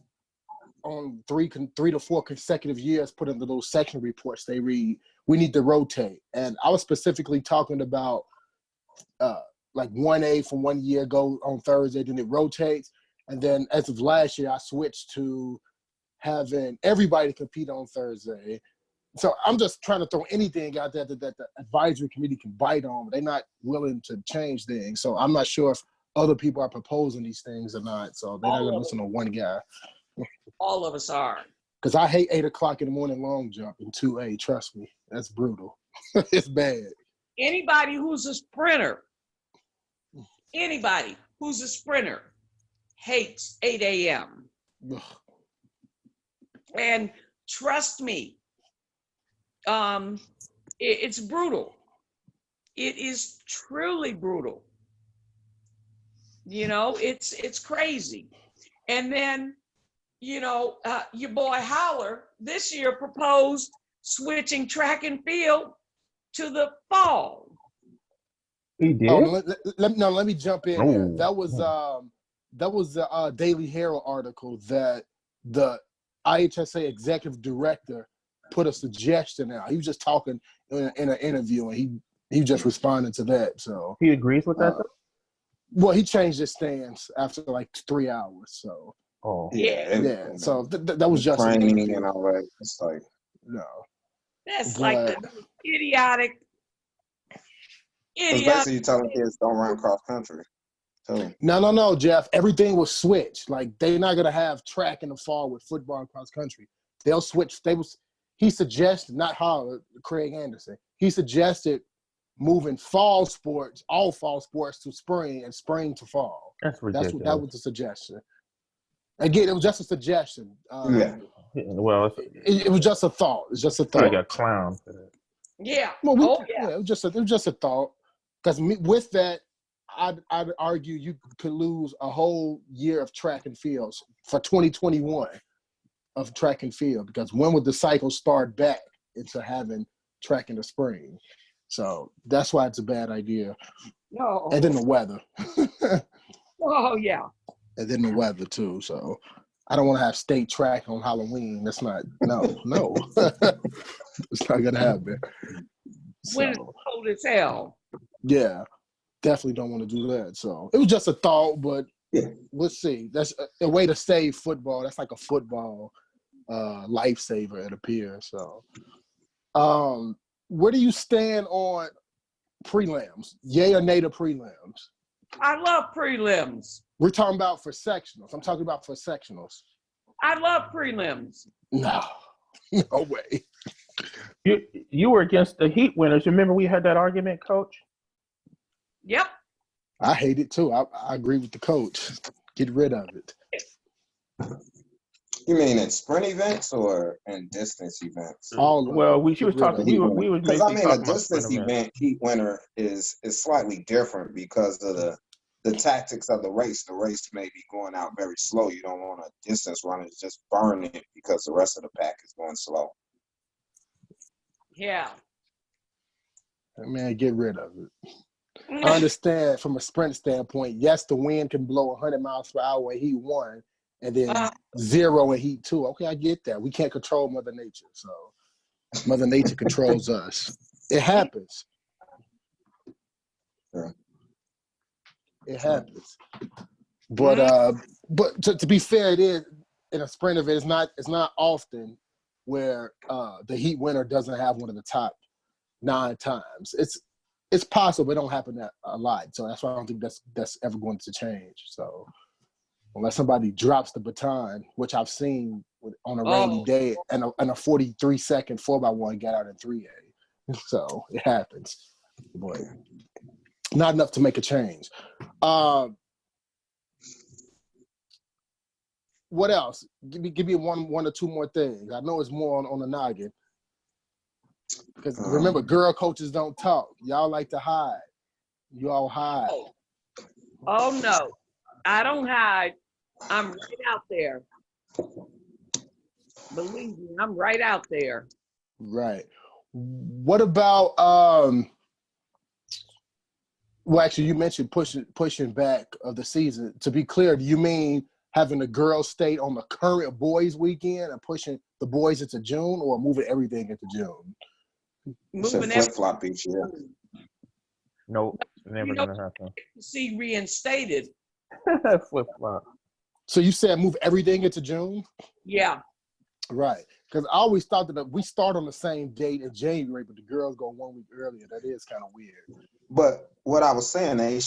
on three to four consecutive years put in the little section reports they read, we need to rotate. And I was specifically talking about like 1A from 1 year ago on Thursday, then it rotates. And then as of last year, I switched to having everybody compete on Thursday. So I'm just trying to throw anything out there that the advisory committee can bite on, but they're not willing to change things. So I'm not sure if other people are proposing these things or not. So they're not going to listen to one guy. All of us are. Because I hate 8 o'clock in the morning long jump in 2A. Trust me, that's brutal. It's bad. Anybody who's a sprinter hates 8 a.m. And trust me, it's brutal. It is truly brutal. You know, it's crazy. And then, you know, your boy Howler this year proposed switching track and field to the fall. He did? Oh, let me jump in here. That was a Daily Herald article that the IHSA executive director put a suggestion out. He was just talking in an interview, and he just responded to that. So he agrees with that. Well, he changed his stance after like 3 hours. So yeah. So that was just training and all that. It's like that's like the idiotic. Basically, you're telling kids don't run cross country. So. No, Jeff. Everything was switched. Like they're not gonna have track in the fall with football and cross country. They'll switch. He suggested, not Howard, Craig Anderson. He suggested moving all fall sports to spring and spring to fall. That's ridiculous. That was the suggestion. Again, it was just a suggestion. Yeah. Well, It was just a thought. It's just a probably thought. got clown for that. Yeah. Well, it was just a thought. Because with that, I'd argue you could lose a whole year of track and fields for 2021 of track and field. Because when would the cycle start back into having track in the spring? So that's why it's a bad idea. No. And then the weather. Oh yeah. And then the weather too. So I don't want to have state track on Halloween. That's not no. It's not gonna happen. When it's cold as hell. Yeah, definitely don't want to do that. So it was just a thought, but we'll see. That's a way to save football. That's like a football lifesaver, it appears. So where do you stand on prelims? Yay or nay to prelims? I love prelims. We're talking about for sectionals. I'm talking about for sectionals. I love prelims. No way. You were against the Heat winners. Remember we had that argument, Coach? Yep. I hate it too. I agree with the coach. Get rid of it. You mean in sprint events or in distance events? She was talking. We was because mainly a talking distance about event heat winner is slightly different because of the tactics of the race. The race may be going out very slow. You don't want a distance runner to just burn it because the rest of the pack is going slow. Yeah. Man, get rid of it. I understand from a sprint standpoint, yes, the wind can blow 100 miles per hour in heat one and then 0 in heat 2. Okay, I get that. We can't control Mother Nature, so Mother Nature controls us. It happens. Yeah. It happens. But to be fair, it is in a sprint event. It's not often where the heat winner doesn't have one of the top 9 times. It's possible, it don't happen that a lot. So that's why I don't think that's ever going to change. So unless somebody drops the baton, which I've seen on a rainy day, and a 43-second 4x1 got out in 3A. So it happens, but not enough to make a change. What else? Give me one or two more things. I know it's more on the noggin. Because remember, girl coaches don't talk. Y'all like to hide. You all hide. Oh no, I don't hide. I'm right out there. Believe me, I'm right out there. Right. What about well, actually, you mentioned pushing back of the season. To be clear, do you mean having the girls state on the current boys weekend and pushing the boys into June, or moving everything into June? Moving flip-flop each year. Nope, never gonna happen. See reinstated. Flip-flop. So you said move everything into June? Yeah. Right. Because I always thought that we start on the same date in January, but the girls go 1 week earlier. That is kind of weird. But what I was saying, they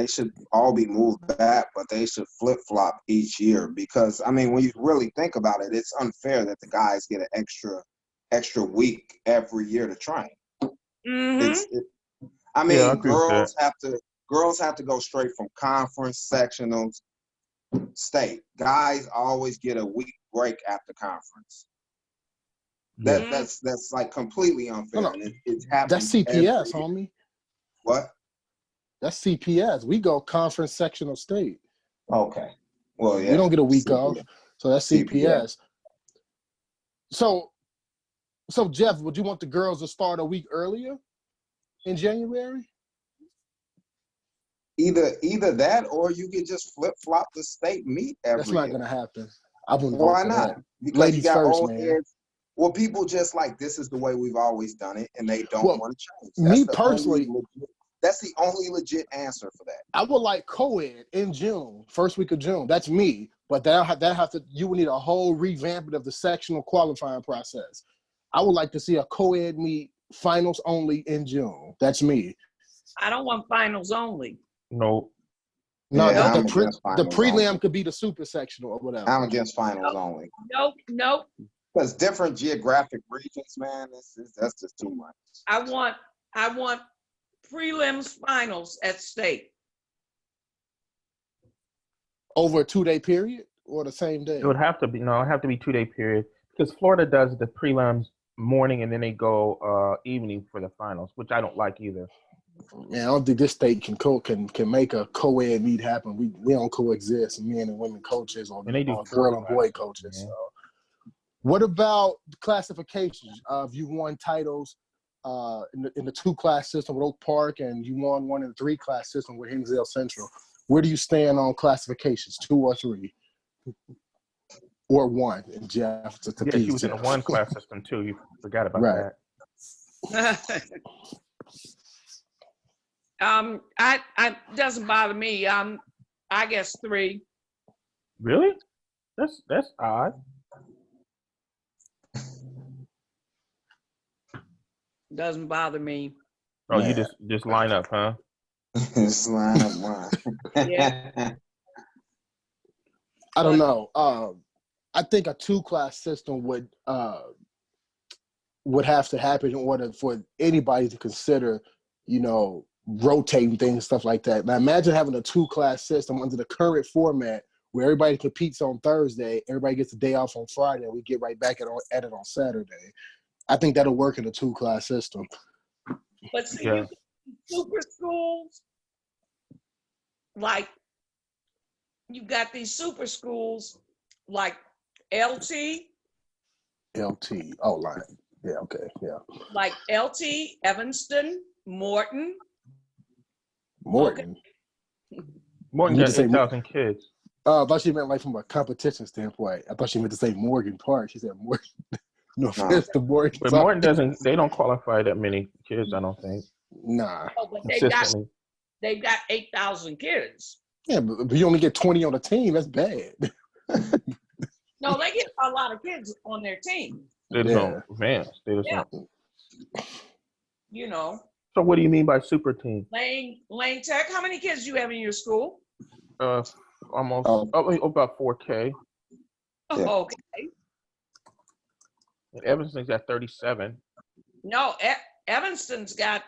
should all be moved back, but they should flip-flop each year because, I mean, when you really think about it, it's unfair that the guys get an extra week every year to train. Mm-hmm. Girls have to go straight from conference, sectionals, state. Guys always get a week break after conference. That's like completely unfair. No. And it happens. That's CPS, homie. What? That's CPS. We go conference, sectional, state. Okay. Well, yeah. We don't get a week CPS. off. So that's CPS. So Jeff, would you want the girls to start a week earlier in January? Either that, or you could just flip-flop the state meet every That's not year. going to happen. I wouldn't. Why not? Because ladies you got first, old man. heads. Well, people just like, this is the way we've always done it, and they don't want to change. Me personally, that's the only legit answer for that. I would like co-ed in June, first week of June. That's me. But you would need a whole revamping of the sectional qualifying process. I would like to see a co-ed meet finals only in June. That's me. I don't want finals only. Nope. No, Yeah, the prelim could be the super sectional or whatever. I'm against finals only. Nope. Because different geographic regions, man, that's just too much. I want prelims finals at state. Over a 2-day period? or the same day? It would have to be, no, it would have to be 2-day period because Florida does the prelims morning and then they go evening for the finals, which I don't like either. Yeah, I don't think this state can make a co-ed meet happen. We don't coexist, men and women coaches or And they do girl 4 and boy classes, coaches. man. So. What about classifications? If you won titles in the 2-class system with Oak Park and you won one in the 3-class system with Hinsdale Central, where do you stand on classifications, 2 or 3? Or 1, and Jeff, to Yeah, she tease was in the Jeff. 1-class system too. You forgot about Right. that. I doesn't bother me. I guess 3. Really? That's odd. Doesn't bother me. Oh, Yeah. you just line up, huh? Just line up one. Yeah. I don't know. I think a 2-class system would have to happen in order for anybody to consider, rotating things, stuff like that. Now imagine having a 2-class system under the current format where everybody competes on Thursday, everybody gets a day off on Friday, and we get right back at it on Saturday. I think that'll work in a 2-class system. But see, Yeah. you super schools, like you got these super schools like LT. LT. Oh, line. Yeah, okay, yeah. Like LT, Evanston, Morton. Morton. Morton You got meant to say 8,000 kids. I thought she meant like from a competition standpoint. I thought she meant to say Morgan Park. She said Morgan. No offense to Morgan. But Morton they don't qualify that many kids, I don't think. Nah. Oh, but Consistently. they've got 8,000 kids. Yeah, but you only get 20 on the team. That's bad. No, they get a lot of kids on their team. They just don't advance. They just don't. So what do you mean by super team? Lane Tech, how many kids do you have in your school? Almost about 4K. Oh, okay. And Evanston's got 37. No, Evanston's got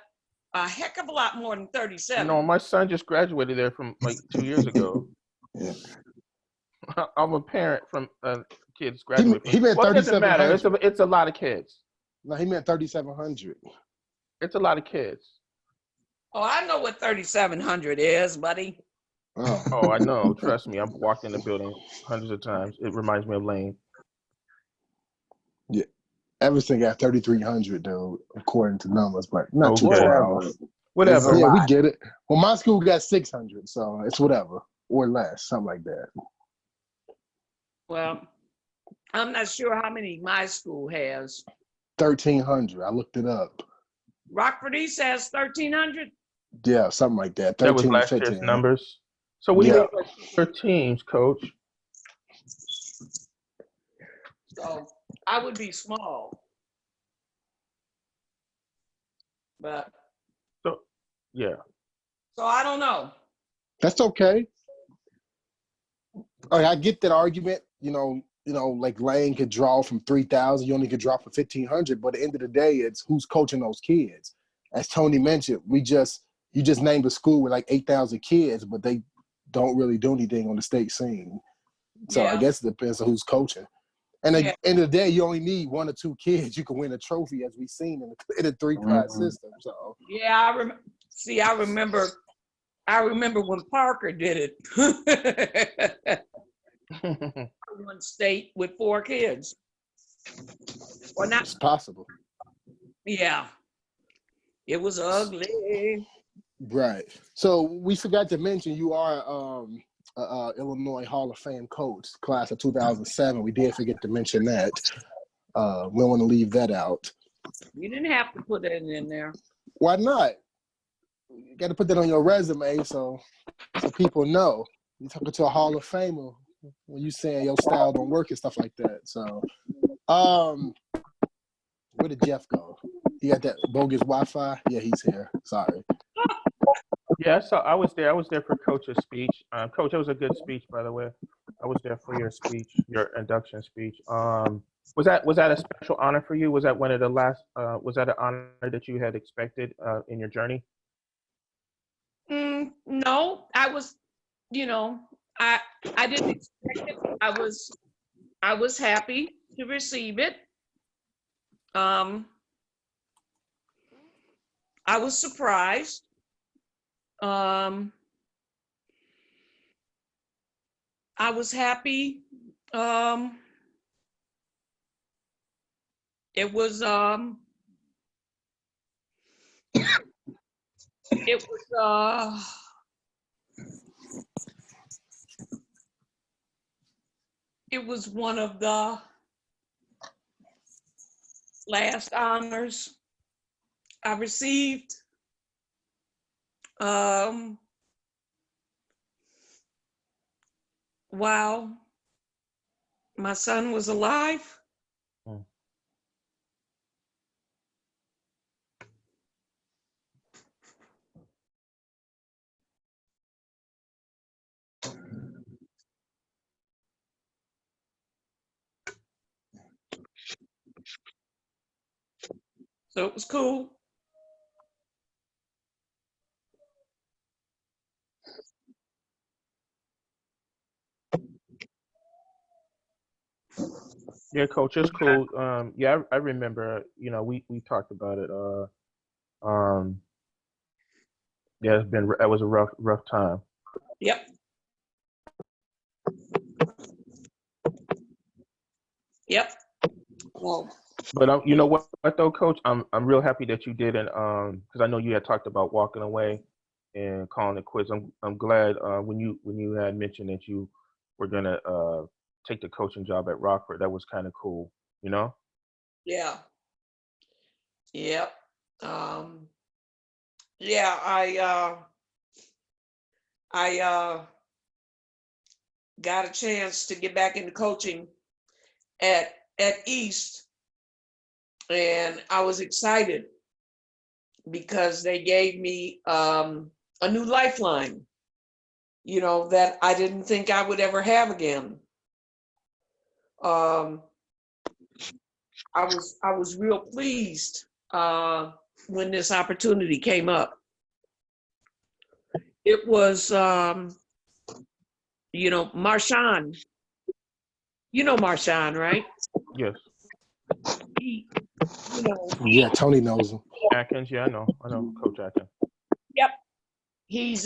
a heck of a lot more than 37. No, my son just graduated there from like 2 years ago. Yeah. I'm a parent from kids graduating. He meant well, it doesn't matter. 3,700. It's a lot of kids. No, he meant 3,700. It's a lot of kids. Oh, I know what 3,700 is, buddy. Oh, I know. Trust me. I've walked in the building hundreds of times. It reminds me of Lane. Yeah. Evanston got 3,300, though, according to numbers, but not too Okay. far off. Whatever. Yeah, we get it. Well, my school got 600, so it's whatever. Or less, something like that. Well, I'm not sure how many my school has. 1,300. I looked it up. Rockford East has 1,300? Yeah, something like that. 13 That was last to 15. year's numbers. So what do you mean by super teams, Coach? So I would be small. But yeah. So I don't know. That's okay. I get that argument. Like Lane could draw from 3,000. You only could draw from 1,500. But at the end of the day, it's who's coaching those kids. As Tony mentioned, you just named a school with like 8,000 kids, but they don't really do anything on the state scene. So I guess it depends on who's coaching. And at the end of the day, you only need 1 or 2 kids. You can win a trophy, as we've seen in a 3-class system. So I remember when Parker did it. One state with 4 kids. Or not. It's possible. Yeah. It was ugly. Right. So we forgot to mention you are Illinois Hall of Fame coach, class of 2007. We did forget to mention that. We don't want to leave that out. You didn't have to put it in there. Why not? You got to put that on your resume so people know. You're talking to a Hall of Famer when you saying your style don't work and stuff like that. So, where did Jeff go? He got that bogus Wi-Fi? Yeah, he's here. Sorry. Yeah, so I was there. I was there for Coach's speech. Coach, it was a good speech, by the way. I was there for your speech, your induction speech. Was that a special honor for you? Was that one of the last? Was that an honor that you had expected in your journey? No, I was, I didn't expect it. I was happy to receive it. I was surprised. I was happy. It was it was one of the last honors I received. While my son was alive. Mm. So it was cool. Yeah, coach, it's cool. Yeah, I remember. You know, we talked about it. Um, yeah, it was a rough time. Yep. Yep. Well, But you know what though, coach, I'm real happy that you didn't because I know you had talked about walking away and calling it quits. I'm glad when you had mentioned that you were gonna take the coaching job at Rockford. That was kind of cool, you know. yeah. Yep. Yeah, I got a chance to get back into coaching at East, and I was excited because they gave me a new lifeline, you know, that I didn't think I would ever have again. I was real pleased when this opportunity came up. It was you know, Marshawn. You know Marshawn, right? Yes. He, you know, Yeah, Tony knows him. Atkins. Yeah, I know Coach Atkins. yep. He's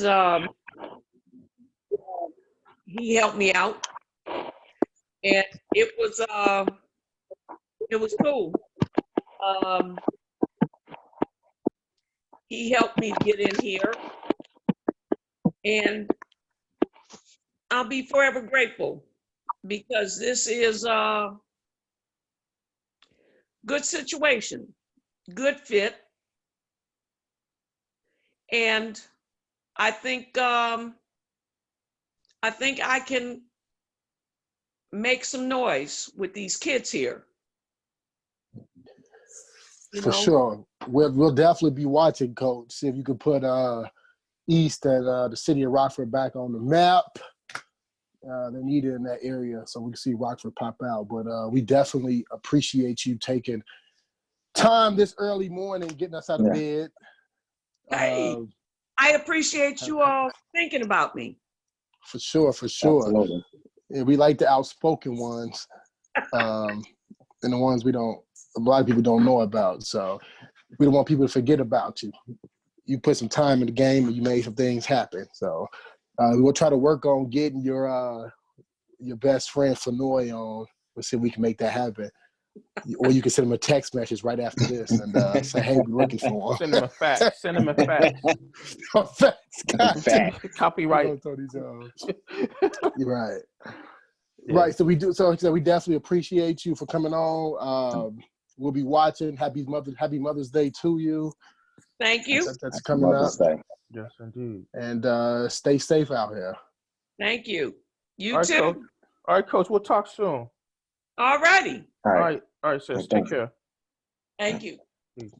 he helped me out, and it was cool. He helped me get in here, and I'll be forever grateful because this is a good situation, good fit, and I think I can make some noise with these kids here. You For know? sure. We'll definitely be watching, Coach. See if you can put East and the city of Rockford back on the map. They need it in that area so we can see Rockford pop out. But we definitely appreciate you taking time this early morning, getting us out of bed. Hey, I appreciate you all thinking about me. For sure. Absolutely. Yeah, we like the outspoken ones, and the ones a lot of people don't know about. So we don't want people to forget about you. You put some time in the game and you made some things happen. So we'll try to work on getting your best friend Fanoy on. We'll see if we can make that happen. Or you can send him a text message right after this and say, "Hey, we're looking for him." Send him a fax. Send him a fax. Fax. Copyright. You're right. Yeah. Right. So we do. So we definitely appreciate you for coming on. We'll be watching. Happy Mother's Day to you. Thank you. That's coming Mother's up. Day. Yes, indeed. And stay safe out here. Thank you. You All right, too. Coach. All right, Coach. We'll talk soon. All righty. All right. All right, sis. Take Thank you. care. Thank you. Peace.